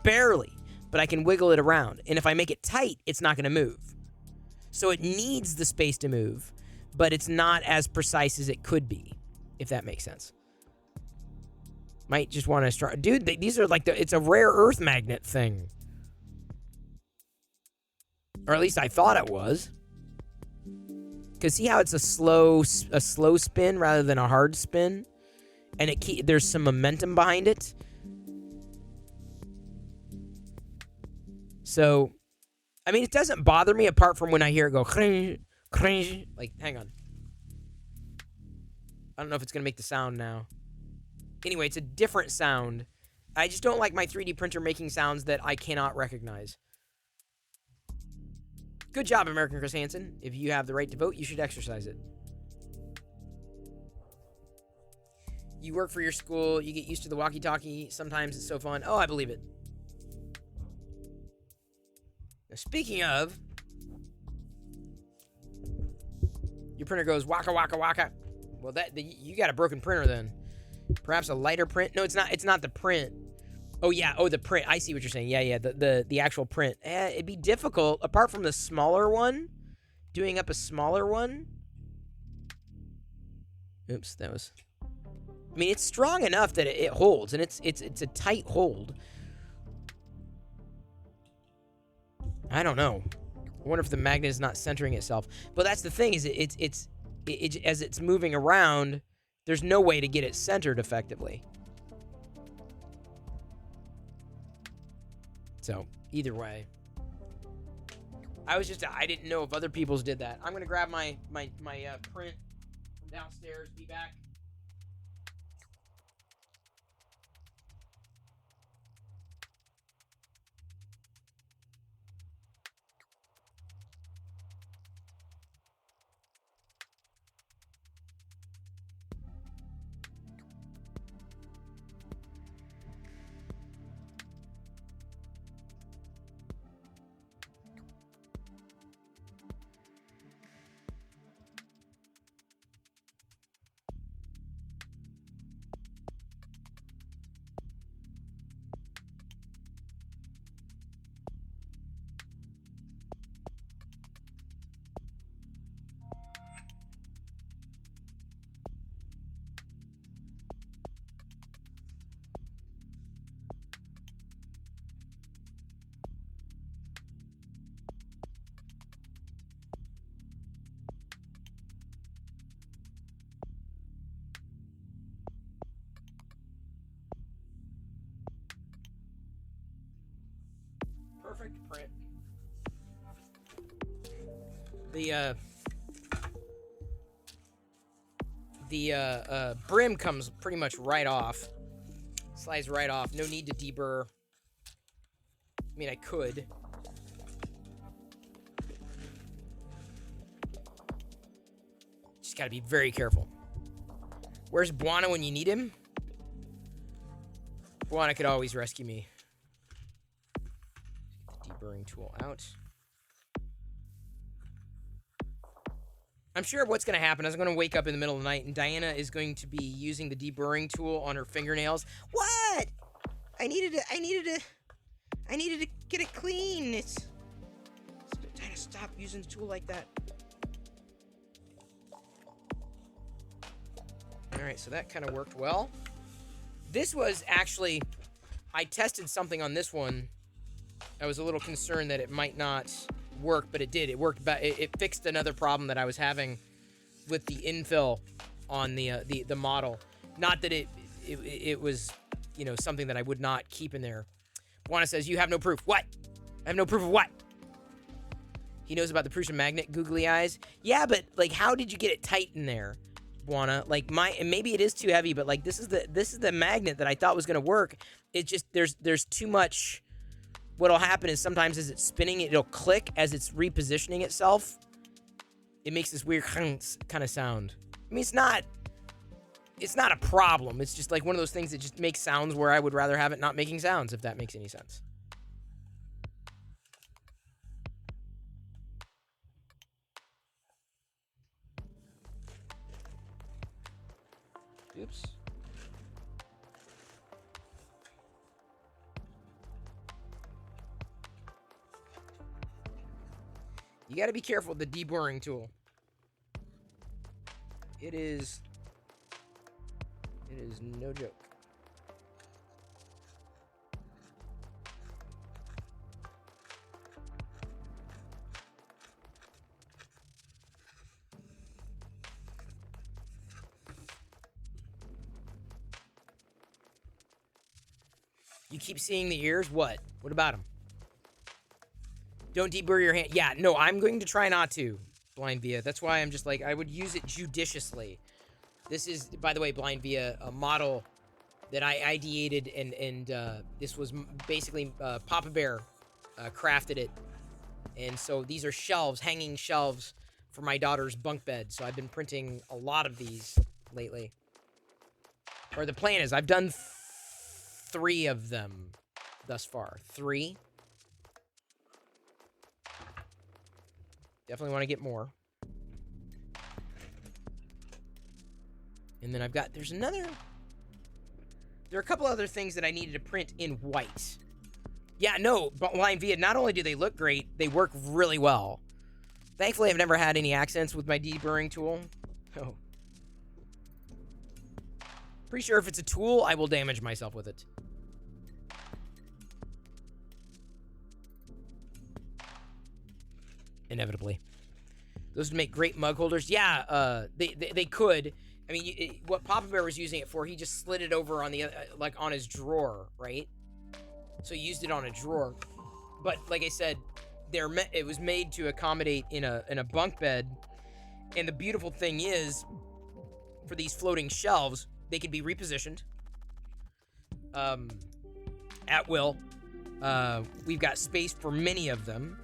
S1: Barely, but I can wiggle it around. And if I make it tight, it's not going to move. So it needs the space to move, but it's not as precise as it could be, if that makes sense. Might just want to start... Dude, these are like... It's a rare earth magnet thing. Or at least I thought it was. Because see how it's a slow spin rather than a hard spin? And there's some momentum behind it. So, I mean, it doesn't bother me apart from when I hear it go... Cring, cring. Like, hang on. I don't know if it's going to make the sound now. Anyway, it's a different sound. I just don't like my 3D printer making sounds that I cannot recognize. Good job, American Chris Hansen. If you have the right to vote, you should exercise it. You work for your school, you get used to the walkie-talkie. Sometimes it's so fun. Oh, I believe it. Now, speaking of, your printer goes waka, waka, waka. Well, you got a broken printer then. Perhaps a lighter print? No, it's not. It's not the print. Oh, yeah. Oh, the print. I see what you're saying. Yeah. The actual print. It'd be difficult, apart from the smaller one. Doing up a smaller one. Oops, that was... I mean, it's strong enough that it holds, and it's a tight hold. I don't know. I wonder if the magnet is not centering itself. But that's the thing, is as it's moving around, there's no way to get it centered effectively. So, either way. I didn't know if other people's did that. I'm going to grab my print from downstairs, be back. Perfect print. The brim comes pretty much right off. Slides right off. No need to deburr. I mean, I could. Just gotta be very careful. Where's Buana when you need him? Buana could always rescue me. Deburring tool out. I'm sure what's going to happen is I'm going to wake up in the middle of the night and Diana is going to be using the deburring tool on her fingernails. What? I needed to get it clean. Diana, stop using the tool like that. All right, so that kind of worked well. This was actually, I tested something on this one. I was a little concerned that it might not work, but it did. It worked. It fixed another problem that I was having with the infill on the model. Not that it was, you know, something that I would not keep in there. Juana says, you have no proof. What? I have no proof of what? He knows about the Prussian magnet, googly eyes. Yeah, but, like, how did you get it tight in there, Juana? Like, and maybe it is too heavy, but, like, this is the magnet that I thought was going to work. It just, there's too much. What'll happen is sometimes as it's spinning, it'll click as it's repositioning itself. It makes this weird kind of sound. I mean, it's not a problem. It's just like one of those things that just makes sounds where I would rather have it not making sounds, if that makes any sense. Oops. You got to be careful with the deburring tool. It is no joke. You keep seeing the ears? What? What about them? Don't deburr your hand. Yeah, no, I'm going to try not to, Blind Via. That's why I'm just like, I would use it judiciously. This is, by the way, Blind Via, a model that I ideated, and this was basically Papa Bear crafted it. And so these are shelves, hanging shelves for my daughter's bunk bed. So I've been printing a lot of these lately. Or the plan is, I've done 3 of them thus far. 3. Definitely want to get more. And then I've got, there are a couple other things that I needed to print in white. Yeah, no, but Line Via, not only do they look great, they work really well. Thankfully, I've never had any accidents with my deburring tool. Oh. Pretty sure if it's a tool, I will damage myself with it. Inevitably. Those would make great mug holders. Yeah, they could. I mean, what Papa Bear was using it for, he just slid it over on the like on his drawer, right? So he used it on a drawer. But like I said, it was made to accommodate in a bunk bed. And the beautiful thing is, for these floating shelves, they can be repositioned at will. We've got space for many of them,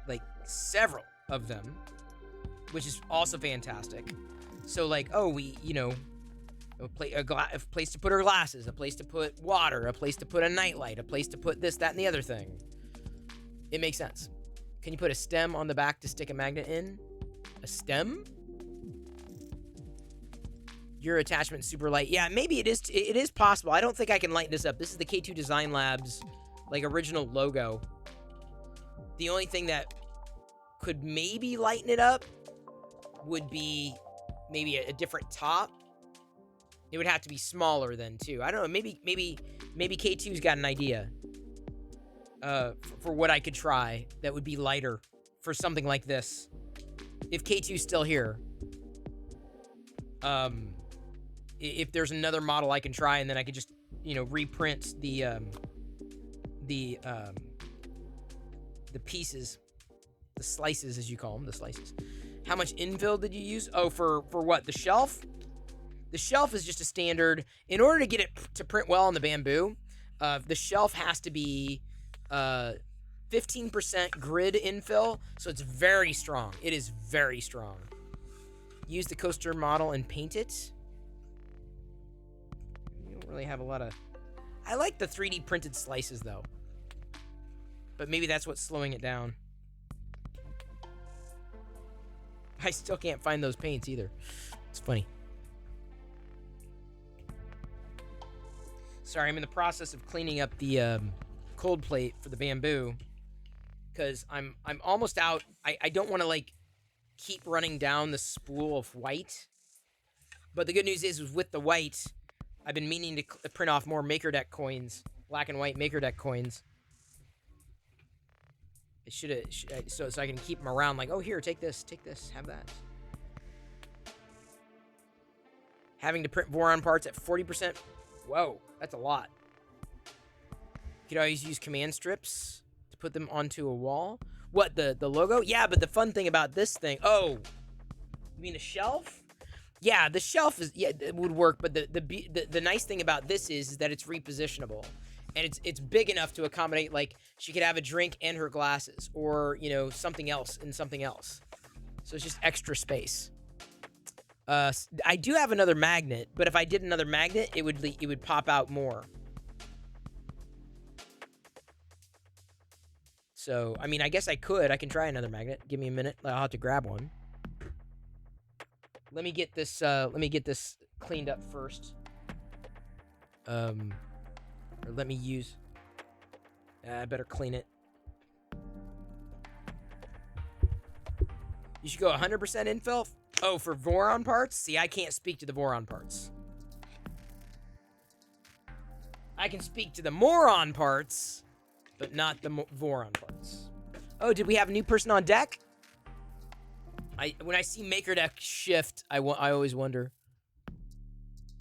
S1: like several of them, which is also fantastic. So like, oh, we, you know, a place to put our glasses, a place to put water, a place to put a nightlight, a place to put this, that, and the other thing. It makes sense. Can you put a stem on the back to stick a magnet in? A stem? Your attachment's super light. Yeah, maybe it is possible. I don't think I can lighten this up. This is the K2 Design Labs, like, original logo. The only thing that could maybe lighten it up would be maybe a different top. It would have to be smaller then too. I don't know. Maybe K2's got an idea for what I could try that would be lighter for something like this. If K2's still here, if there's another model I can try, and then I could just, you know, reprint the pieces, the slices as you call them, the slices. How much infill did you use? Oh, for what? The shelf? The shelf is just a standard. In order to get it to print well on the bamboo, the shelf has to be 15% grid infill, so it's very strong. It is very strong. Use the coaster model and paint it. You don't really have a lot of... I like the 3D printed slices, though. But maybe that's what's slowing it down. I still can't find those paints either. It's funny. Sorry, I'm in the process of cleaning up the cold plate for the bamboo, because I'm almost out. I don't want to, like, keep running down the spool of white. But the good news is with the white, I've been meaning to print off more Maker Deck coins, black and white Maker Deck coins. It should so I can keep them around. Like, oh, here, take this, have that. Having to print Voron parts at 40%. Whoa, that's a lot. You could always use command strips to put them onto a wall. What, the logo? Yeah, but the fun thing about this thing... Oh, you mean a shelf? Yeah, the shelf is... Yeah, it would work, but the nice thing about this is that it's repositionable. And it's big enough to accommodate, like, she could have a drink and her glasses. Or, you know, something else and something else. So it's just extra space. I do have another magnet, but if I did another magnet, it would pop out more. So, I mean, I guess I could. I can try another magnet. Give me a minute. I'll have to grab one. Let me get this cleaned up first. Or let me use... I better clean it. You should go 100% infill. Oh, for Voron parts? See, I can't speak to the Voron parts. I can speak to the Moron parts, but not the Voron parts. Oh, did we have a new person on deck? When I see Maker Deck shift, I always wonder.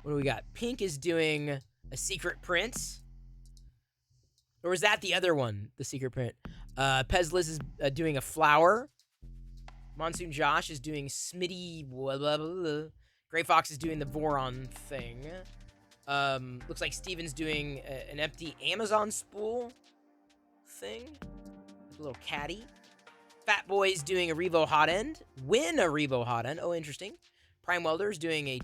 S1: What do we got? Pink is doing a secret print. Or is that the other one? The secret print. Pez Liz is doing a flower. Monsoon Josh is doing Smitty. Blah, blah, blah, blah. Gray Fox is doing the Voron thing. Looks like Steven's doing an empty Amazon spool thing. A little caddy. Fat Boy's doing a Revo hot end. Win a Revo hot end. Oh, interesting. Prime Welder's doing a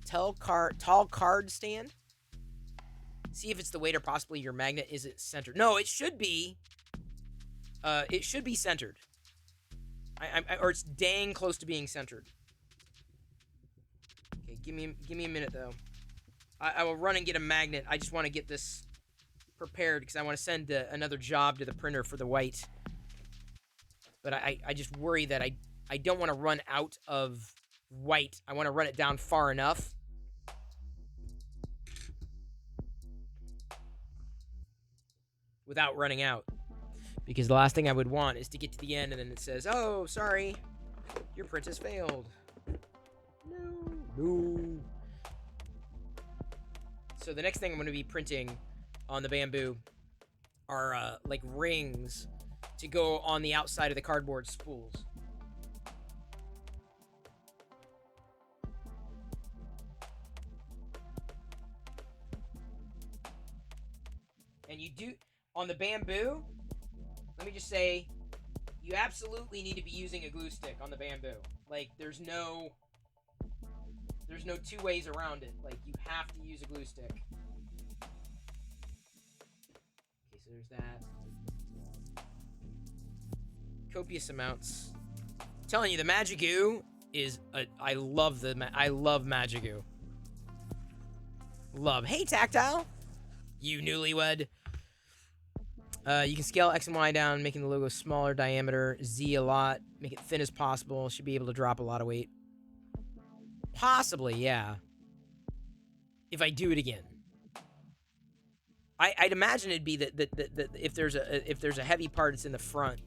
S1: tall card stand. See if it's the weight or possibly your magnet isn't centered. No, it should be. It should be centered. Or it's dang close to being centered. Okay, give me a minute though. I will run and get a magnet. I just want to get this prepared because I want to send another job to the printer for the white. But I just worry that I don't want to run out of white. I want to run it down far enough. Without running out. Because the last thing I would want is to get to the end and then it says, oh, sorry, your print has failed. No. So the next thing I'm going to be printing on the bamboo are like rings to go on the outside of the cardboard spools. And you do, on the bamboo, let me just say, you absolutely need to be using a glue stick on the bamboo. Like, there's no two ways around it. Like, you have to use a glue stick. Okay, so there's that. Copious amounts. I'm telling you, the Magigoo is I love Magigoo. Love. Hey, Tactile. You newlywed. You can scale X and Y down, making the logo smaller diameter, Z a lot, make it thin as possible. Should be able to drop a lot of weight. Possibly, yeah. If I do it again. I'd imagine it'd be that if there's a heavy part, it's in the front.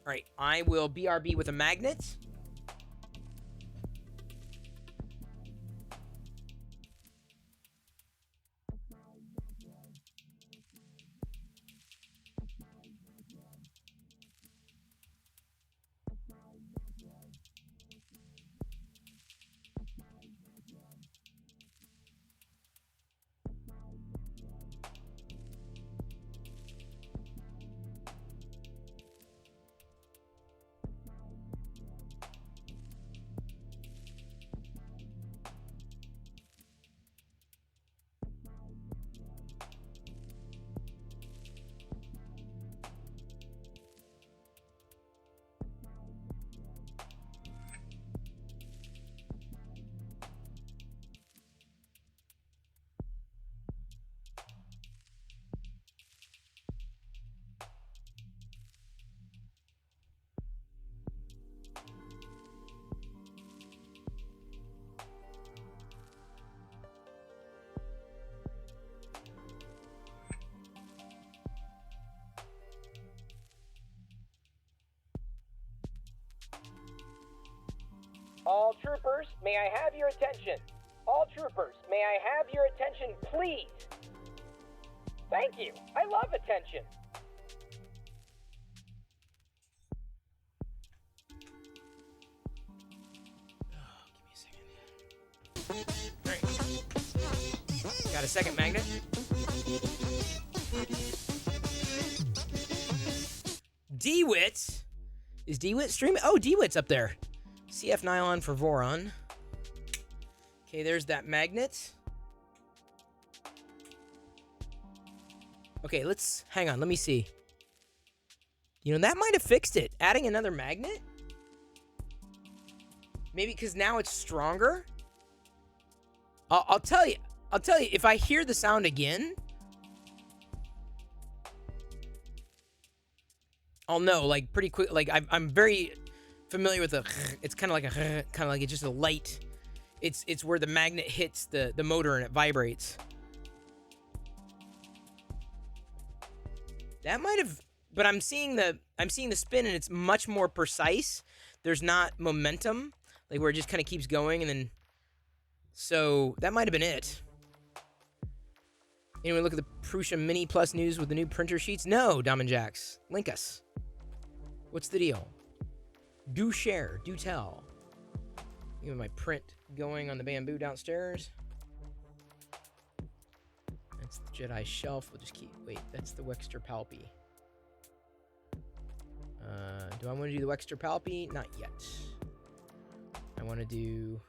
S1: All right, I will BRB with a magnet. troopers, may I have your attention? All troopers, may I have your attention, please? Thank you. I love attention. Oh, give me a second. All right. Got a second magnet. DeWitt. Is DeWitt streaming? Oh, DeWitt's up there. CF Nylon for Voron. Okay, there's that magnet. Okay, hang on, let me see. You know, that might have fixed it. Adding another magnet? Maybe because now it's stronger? I'll tell you, if I hear the sound again, I'll know, like, pretty quick. Like, I'm very familiar with it's kind of like it's just a light. It's where the magnet hits the motor and it vibrates. That might have, but I'm seeing the spin and it's much more precise. There's not momentum, like where it just kind of keeps going and then. So that might have been it. Anyone look at the Prusa Mini Plus news with the new printer sheets? No, Dom and Jax. Link us. What's the deal? Do share, do tell. You have my print going on the bamboo downstairs. That's the Jedi shelf. We'll just keep. Wait, that's the Wexter Palpy. Do I want to do the Wexter Palpy? Not yet. I want to do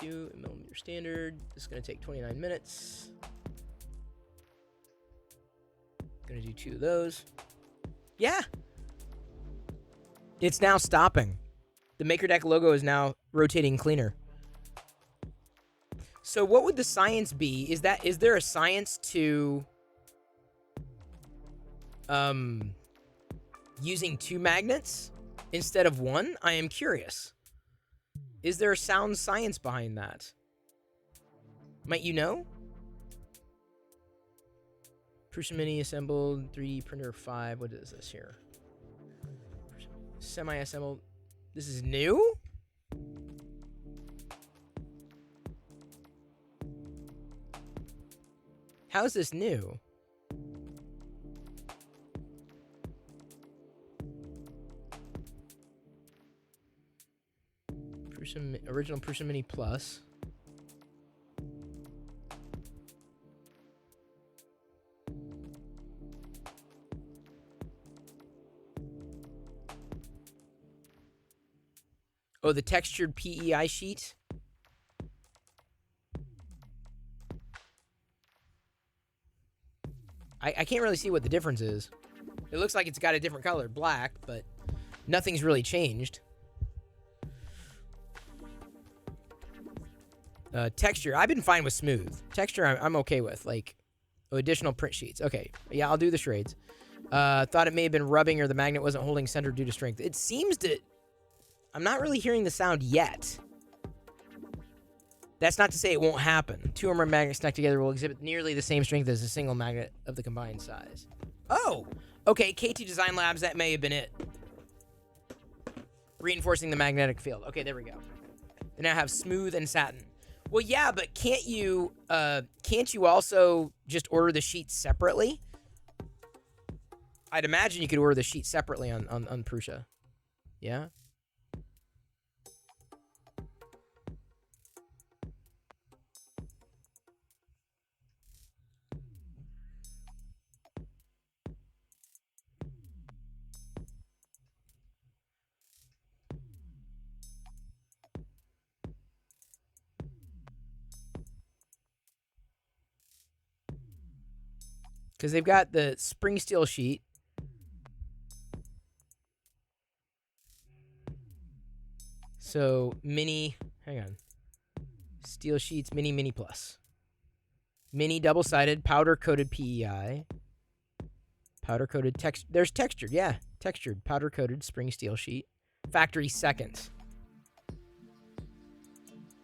S1: 2mm standard. This is going to take 29 minutes. Going to do 2 of those. Yeah. It's now stopping. The MakerDeck logo is now rotating cleaner. So what would the science be? Is there a science to using 2 magnets instead of 1? I am curious. Is there a sound science behind that? Might you know? Prusa Mini assembled 3D printer 5. What is this here? Semi-assembled. This is new? How is this new? Original Prusa Mini Plus. Oh, the textured PEI sheet. I can't really see what the difference is. It looks like it's got a different color, black, but nothing's really changed. Texture, I've been fine with smooth. Texture, I'm okay with. Like, additional print sheets. Okay, yeah, I'll do the charades. Thought it may have been rubbing or the magnet wasn't holding center due to strength. It seems to... I'm not really hearing the sound yet. That's not to say it won't happen. 2 or more magnets stuck together will exhibit nearly the same strength as a single magnet of the combined size. Oh! Okay, KT Design Labs, that may have been it. Reinforcing the magnetic field. Okay, there we go. They now have smooth and satin. Well, yeah, but can't you also just order the sheets separately? I'd imagine you could order the sheets separately on Prusa. Yeah? Because they've got the spring steel sheet. So, mini, hang on. Steel sheets, mini plus. Mini double-sided, powder-coated PEI. Powder-coated text. There's textured, yeah. Textured, powder-coated spring steel sheet. Factory second.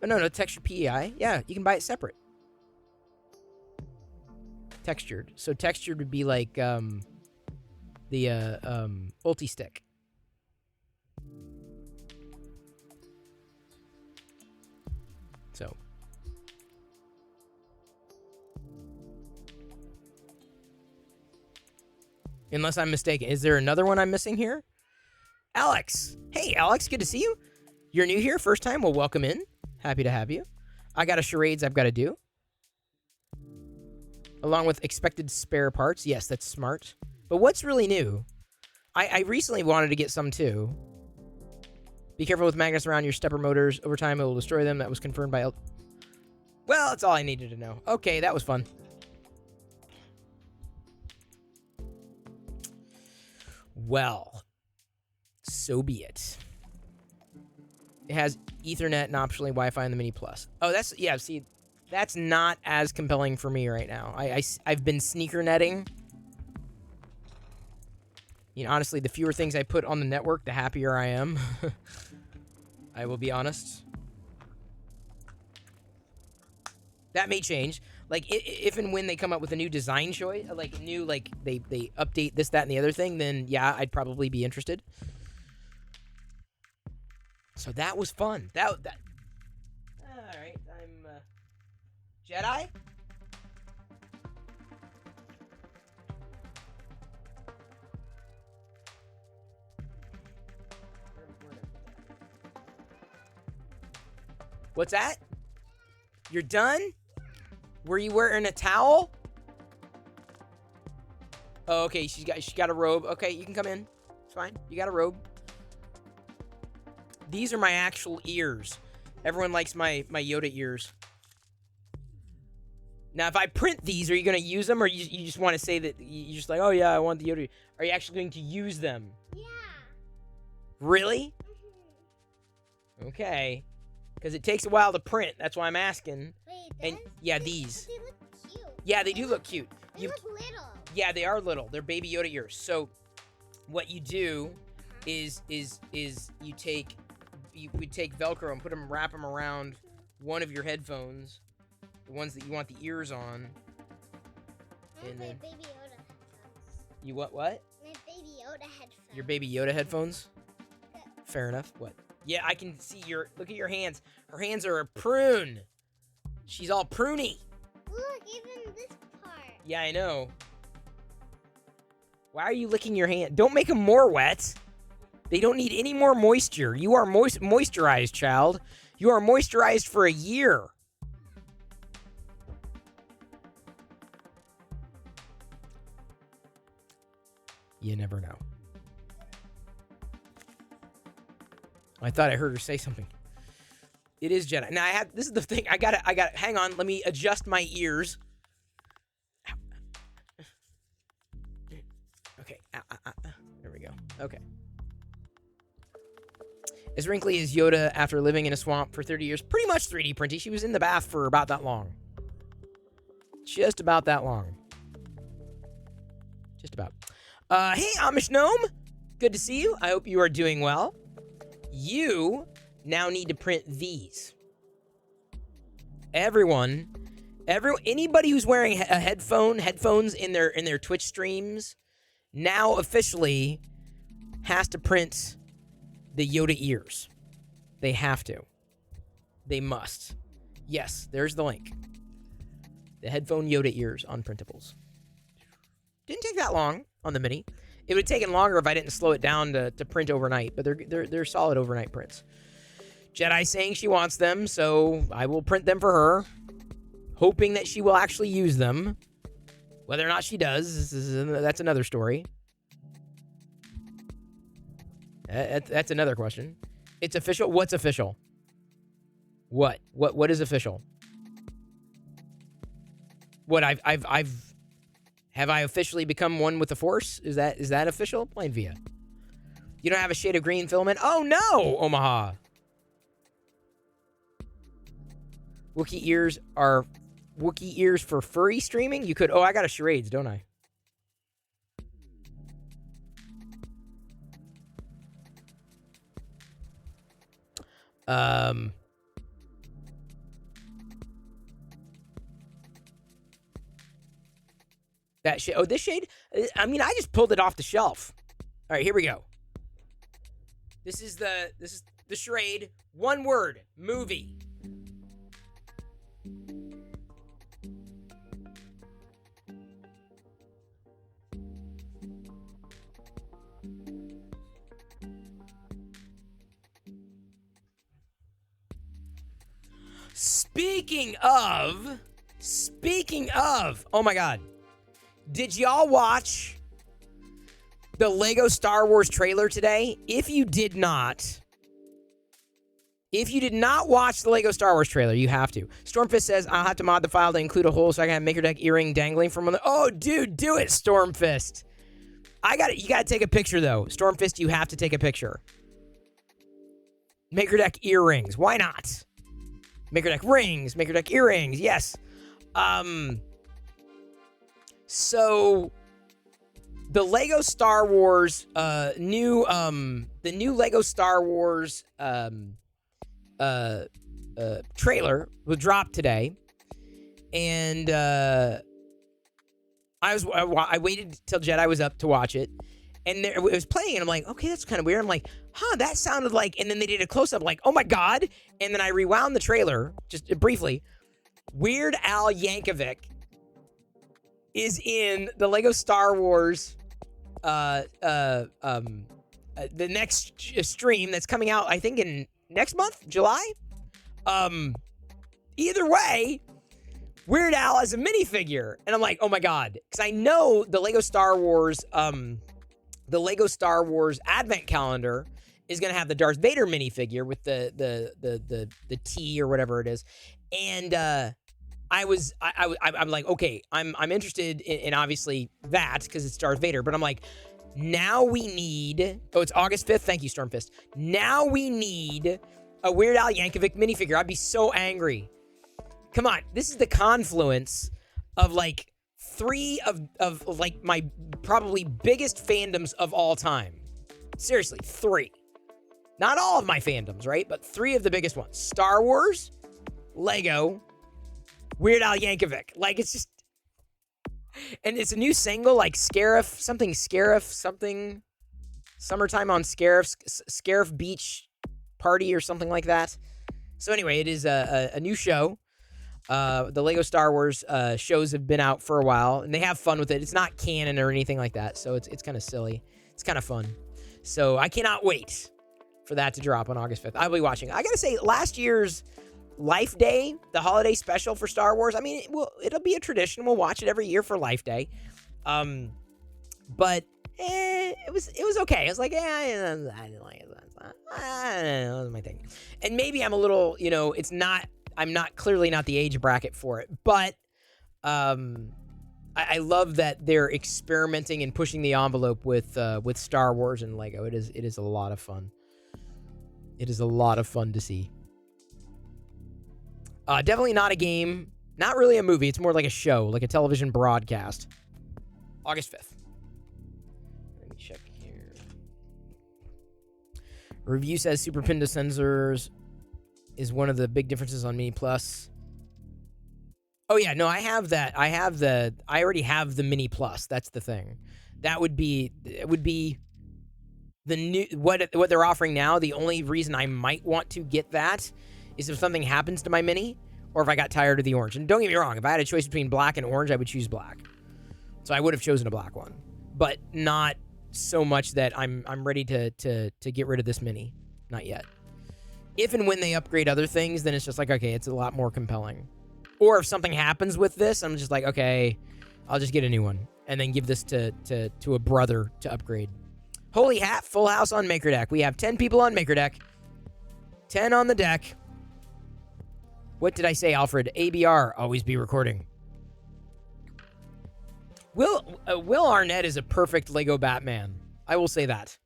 S1: Oh, no, textured PEI. Yeah, you can buy it separate. Textured. So textured would be like the ulti stick. So. Unless I'm mistaken. Is there another one I'm missing here? Alex. Hey, Alex. Good to see you. You're new here. First time. Well, welcome in. Happy to have you. I got a charades I've got to do. Along with expected spare parts. Yes, that's smart. But what's really new? I recently wanted to get some too. Be careful with magnets around your stepper motors. Over time, it will destroy them. That was confirmed by... Well, that's all I needed to know. Okay, that was fun. Well, so be it. It has Ethernet and optionally Wi-Fi in the Mini Plus. Oh, that's... Yeah, see, that's not as compelling for me right now. I've been sneaker netting. You know, honestly, the fewer things I put on the network, the happier I am. I will be honest. That may change. Like, if and when they come up with a new design choice, like, new, like, they update this, that, and the other thing, then, yeah, I'd probably be interested. So that was fun. That all right, I'm, Jedi? What's that? You're done? Were you wearing a towel? Oh, okay. She got a robe. Okay, you can come in. It's fine. You got a robe. These are my actual ears. Everyone likes my Yoda ears. Now, if I print these, are you going to use them, or you just want to say that you're just like, oh yeah, I want the Yoda? Are you actually going to use them?
S3: Yeah.
S1: Really? Mm-hmm. Okay. Because it takes a while to print. That's why I'm asking.
S3: Wait,
S1: and yeah, these.
S3: They look cute.
S1: Yeah, they do look cute.
S3: They look little.
S1: Yeah, they are little. They're Baby Yoda ears. So, what you do is you take Velcro and wrap them around one of your headphones, the ones that you want the ears on.
S3: And then Baby Yoda headphones.
S1: You what?
S3: My Baby Yoda headphones.
S1: Your Baby Yoda headphones? Fair enough. What? Yeah, I can see look at your hands. Her hands are a prune. She's all pruny.
S3: Look, even this part.
S1: Yeah, I know. Why are you licking your hand? Don't make them more wet. They don't need any more moisture. You are moisturized, child. You are moisturized for a year. You never know. I thought I heard her say something. It is Jedi. Now this is the thing. I got hang on. Let me adjust my ears. Okay. There we go. Okay. As wrinkly as Yoda after living in a swamp for 30 years. Pretty much 3D printy. She was in the bath for about that long. Just about that long. Just about. Hey, Amish Gnome. Good to see you. I hope you are doing well. You now need to print these. Anybody who's wearing a headphones in their Twitch streams now officially has to print the Yoda ears. They have to. They must. Yes, there's the link. The headphone Yoda ears on printables. Didn't take that long on the Mini. It would have taken longer if I didn't slow it down to print overnight, but they're solid overnight prints. Jedi saying she wants them, so I will print them for her, hoping that she will actually use them. Whether or not she does, that's another story. That's another question. It's official. What's official? What is official? What have I officially become one with the Force? Is that official? Plain via. You don't have a shade of green filament? Oh no, Omaha. Wookiee ears for furry streaming? You could. Oh, I got a charades, don't I? That shade. Oh, this shade? I mean, I just pulled it off the shelf. All right, here we go. This is the charade. One word. Movie. Speaking of, oh my God. Did y'all watch the Lego Star Wars trailer today? If you did not watch the Lego Star Wars trailer, you have to. Stormfist says, I'll have to mod the file to include a hole so I can have Maker Deck earring dangling from one. Oh, dude, do it, Stormfist. You got to take a picture, though. Stormfist, you have to take a picture. Maker Deck earrings. Why not? Maker Deck rings. Maker Deck earrings. Yes. So the Lego Star Wars the new Lego Star Wars trailer was dropped today, and I waited till Jedi was up to watch it, and it was playing, and I'm like, okay, that's kind of weird. I'm like, that sounded like, and then they did a close up, like, oh my God, and then I rewound the trailer just briefly. Weird Al Yankovic is in the Lego Star Wars the next stream that's coming out, I think, in next month, July. Either way, Weird Al as a minifigure, and I'm like, oh my God, because I know the Lego Star Wars Advent Calendar is gonna have the Darth Vader minifigure with the T or whatever it is, and I'm like, okay, I'm interested in obviously that because it's Darth Vader, but I'm like, now we need, it's August 5th. Thank you, Stormfist. Now we need a Weird Al Yankovic minifigure. I'd be so angry. Come on. This is the confluence of like three of like my probably biggest fandoms of all time. Seriously, three. Not all of my fandoms, right? But three of the biggest ones. Star Wars, Lego, Weird Al Yankovic. Like, it's just... And it's a new single, like Scarif, something, Summertime on Scarif Beach Party or something like that. So anyway, it is a new show. The Lego Star Wars shows have been out for a while, and they have fun with it. It's not canon or anything like that, so it's kind of silly. It's kind of fun. So I cannot wait for that to drop on August 5th. I'll be watching. I gotta say, last year's Life Day, the holiday special for Star Wars, I mean, it'll be a tradition. We'll watch it every year for Life Day. But it was okay. I was like, I didn't like it. That was my thing. And maybe I'm a little, I'm clearly not the age bracket for it. But I love that they're experimenting and pushing the envelope with Star Wars and Lego. It is a lot of fun. It is a lot of fun to see. Definitely not a game. Not really a movie. It's more like a show, like a television broadcast. August 5th. Let me check here. Review says Super Pinda sensors is one of the big differences on Mini Plus. Oh yeah, no, I have that. I already have the Mini Plus. That's the thing. It would be the new what they're offering now. The only reason I might want to get that is if something happens to my Mini, or if I got tired of the orange. And don't get me wrong, if I had a choice between black and orange, I would choose black. So I would have chosen a black one, but not so much that I'm ready to get rid of this Mini. Not yet. If and when they upgrade other things, then it's just like, okay, it's a lot more compelling. Or if something happens with this, I'm just like, okay, I'll just get a new one and then give this to a brother to upgrade. Holy hat, full house on Maker Deck. We have 10 people on Maker Deck. 10 on the deck. What did I say, Alfred? ABR, always be recording. Will Arnett is a perfect Lego Batman. I will say that.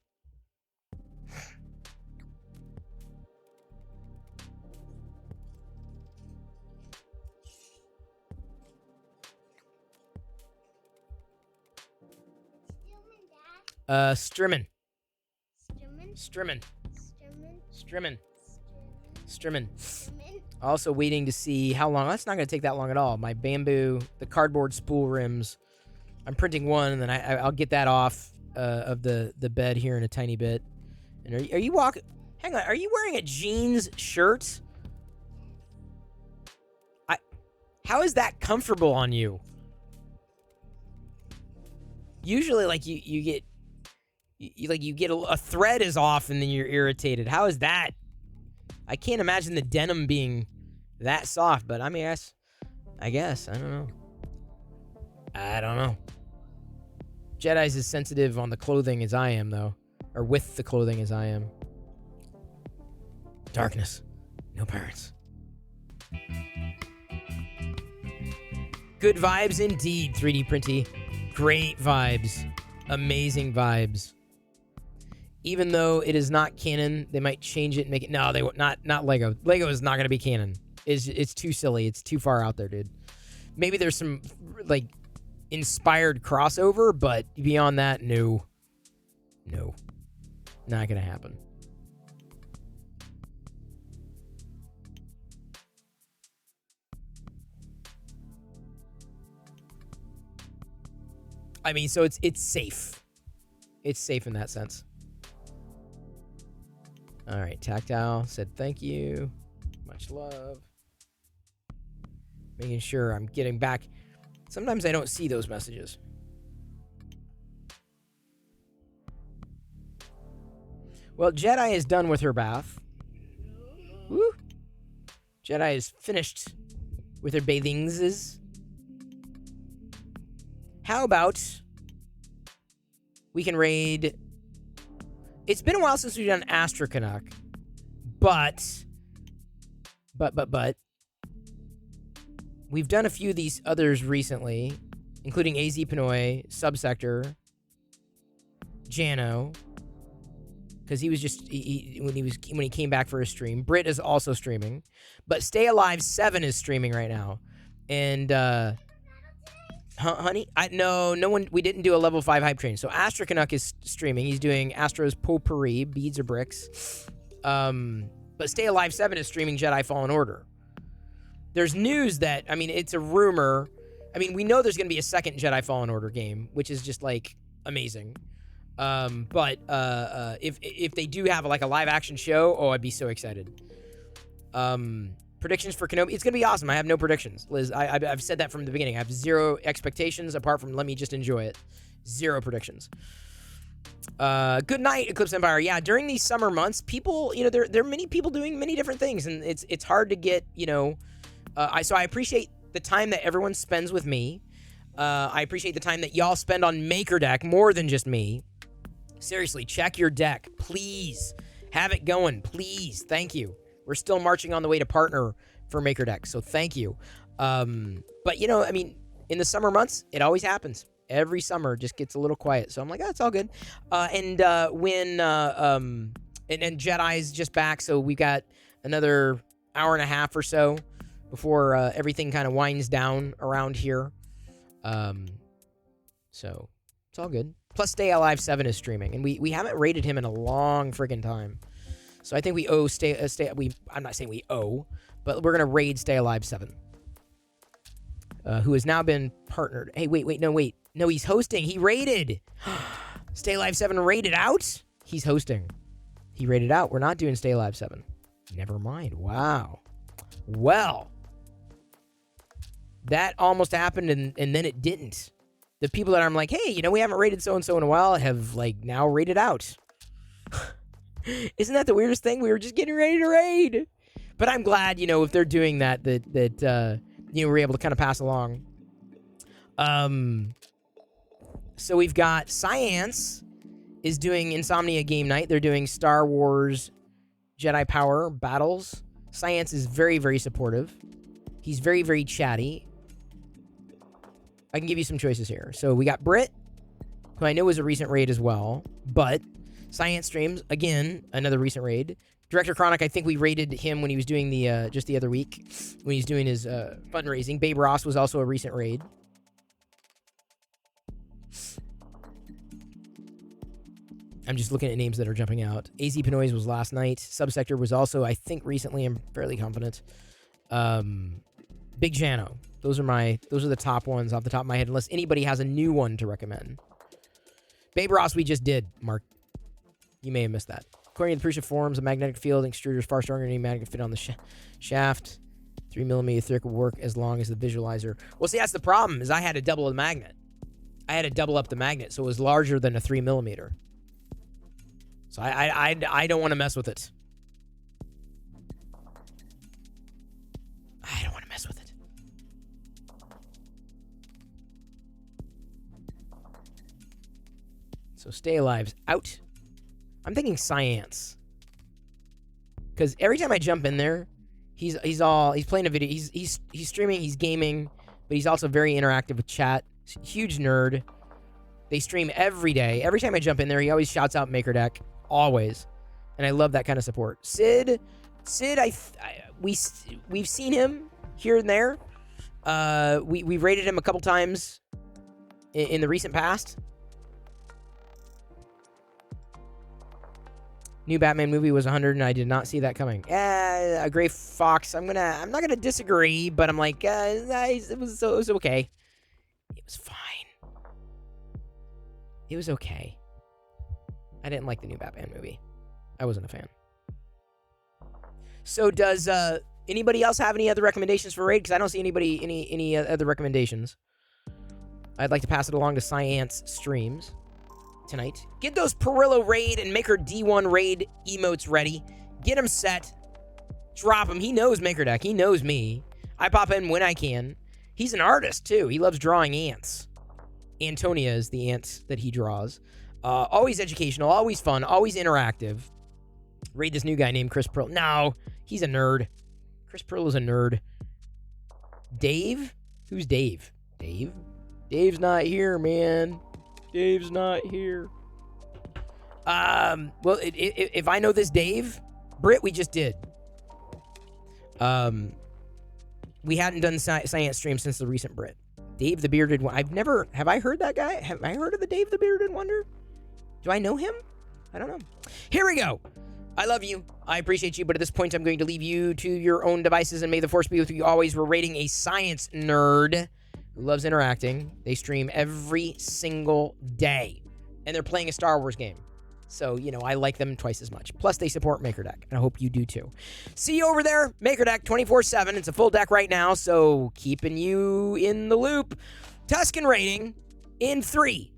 S1: Strimmin. Also waiting to see how long. That's not going to take that long at all. My bamboo, the cardboard spool rims. I'm printing one, and then I'll get that off of the bed here in a tiny bit. And are you walking? Hang on. Are you wearing a jeans shirt? How is that comfortable on you? Usually, like, you get... you get a thread is off and then you're irritated. How is that? I can't imagine the denim being that soft, but I mean, I guess. I don't know. Jedi's as sensitive on the clothing as I am, though. Or with the clothing as I am. Darkness. No parents. Good vibes indeed, 3D Printy. Great vibes. Amazing vibes. Even though it is not canon, they might change it and make it... No, they won't. Not Lego. Lego is not going to be canon. It's too silly. It's too far out there, dude. Maybe there's some, like, inspired crossover, but beyond that, no. No. Not going to happen. I mean, so it's safe. It's safe in that sense. All right, Tactile said thank you. Much love. Making sure I'm getting back. Sometimes I don't see those messages. Well, Jedi is done with her bath. Woo! Jedi is finished with her bathings. How about we can raid... It's been a while since we've done Astra Canuck, but we've done a few of these others recently, including AZ Pinoy, Subsector, Jano, because he was just when he came back for his stream. Brit is also streaming, but Stay Alive 7 is streaming right now, and honey, no one. We didn't do a level 5 hype train. So Astra Canuck is streaming. He's doing Astro's Potpourri, Beads or Bricks. But Stay Alive 7 is streaming Jedi Fallen Order. There's news that, I mean, it's a rumor. I mean, we know there's going to be a second Jedi Fallen Order game, which is just, like, amazing. But if they do have, like, a live action show, oh, I'd be so excited. Predictions for Kenobi. It's going to be awesome. I have no predictions, Liz. I've said that from the beginning. I have zero expectations apart from let me just enjoy it. Zero predictions. Good night, Eclipse Empire. Yeah, during these summer months, people, you know, there are many people doing many different things, and it's hard to get, you know... So I appreciate the time that everyone spends with me. I appreciate the time that y'all spend on Maker Deck more than just me. Seriously, check your deck. Please. Have it going. Please. Thank you. We're still marching on the way to partner for Maker Deck, so thank you. But, you know, I mean, in the summer months, it always happens. Every summer just gets a little quiet, so I'm like, oh, it's all good. And Jedi's just back, so we got another hour and a half or so before everything kind of winds down around here. So it's all good. Plus, Stay Alive 7 is streaming, and we haven't rated him in a long friggin' time. So I think we owe I'm not saying we owe, but we're gonna raid Stay Alive 7, who has now been partnered. Hey, wait, no, he's hosting. He raided. Stay Alive 7 raided out. He's hosting. He raided out. We're not doing Stay Alive 7. Never mind. Wow. Well, that almost happened, and then it didn't. The people that I'm like, hey, you know, we haven't raided so and so in a while, have like now raided out. Isn't that the weirdest thing? We were just getting ready to raid. But I'm glad, you know, if they're doing that you know, we're able to kind of pass along. So we've got Science is doing Insomnia Game Night. They're doing Star Wars Jedi Power Battles. Science is very, very supportive. He's very, very chatty. I can give you some choices here. So we got Brit, who I know is a recent raid as well, but Science streams, again, another recent raid. Director Chronic, I think we raided him when he was doing the just the other week, when he's doing his fundraising. Babe Ross was also a recent raid. I'm just looking at names that are jumping out. AZ Pinoy's was last night. Subsector was also, I think, recently. I'm fairly confident. Big Jano. Those are the top ones off the top of my head, unless anybody has a new one to recommend. Babe Ross, we just did, Mark. You may have missed that. According to the Prusa forums, a magnetic field extruder is far stronger than any magnetic fit on the shaft. 3mm thick will work as long as the visualizer. Well, see, that's the problem, is I had to double the magnet. I had to double up the magnet, so it was larger than a 3mm. So I don't want to mess with it. I don't want to mess with it. So Stay Alive's out. I'm thinking Science. Because every time I jump in there, he's playing a video. He's streaming, he's gaming, but he's also very interactive with chat. Huge nerd. They stream every day. Every time I jump in there, he always shouts out Maker Deck. Always. And I love that kind of support. Sid, we've seen him here and there. We've rated him a couple times in the recent past. New Batman movie was 100, and I did not see that coming. A Gray Fox. I'm not gonna disagree, but I'm like, it was okay. It was fine. It was okay. I didn't like the new Batman movie. I wasn't a fan. So does anybody else have any other recommendations for raid? Because I don't see any other recommendations. I'd like to pass it along to Science Streams tonight. Get those Perillo raid and Maker D1 raid emotes ready. Get them set. Drop them. He knows Maker Deck. He knows me. I pop in when I can. He's an artist, too. He loves drawing ants. Antonia is the ant that he draws. Always educational, always fun, always interactive. Raid this new guy named Chris Pearl. No, he's a nerd. Chris Pearl is a nerd. Dave? Who's Dave? Dave? Dave's not here, man. Dave's not here. Well, if I know this Dave, Britt, we just did. We hadn't done Science Stream since the recent Brit. Dave the Bearded Wonder. Have I heard that guy? Have I heard of the Dave the Bearded Wonder? Do I know him? I don't know. Here we go. I love you. I appreciate you, but at this point, I'm going to leave you to your own devices, and may the force be with you always. We're rating a science nerd who loves interacting. They stream every single day, and they're playing a Star Wars game. So, I like them twice as much. Plus, they support Maker Deck, and I hope you do too. See you over there, Maker Deck 24/7. It's a full deck right now, so keeping you in the loop. Tuscan rating in 3,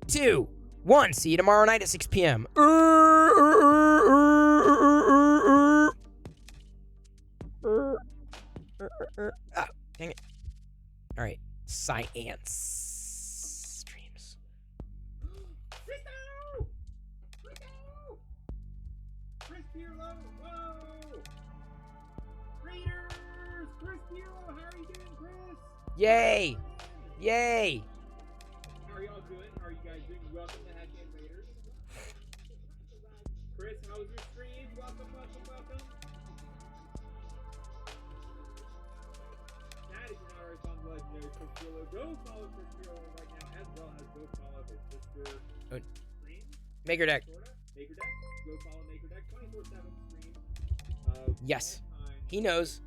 S1: 2, 1. See you tomorrow night at 6 p.m. Ah, dang it. All right, Science streams.
S4: Chris Pirlo, whoa! Raiders! Chris Pirlo, how are you doing, Chris?
S1: Yay! Yay!
S4: How are y'all doing? How are you guys doing? Welcome to Hatchet Raiders. Chris, how was your stream? Welcome. That is not already found the legendary Chris Pirlo. Go follow Chris Pirlo right now, as well as go follow his sister stream.
S1: Maker Deck.
S4: Maker Deck. Go follow Maker Deck 24/7 stream.
S1: Yes. He knows.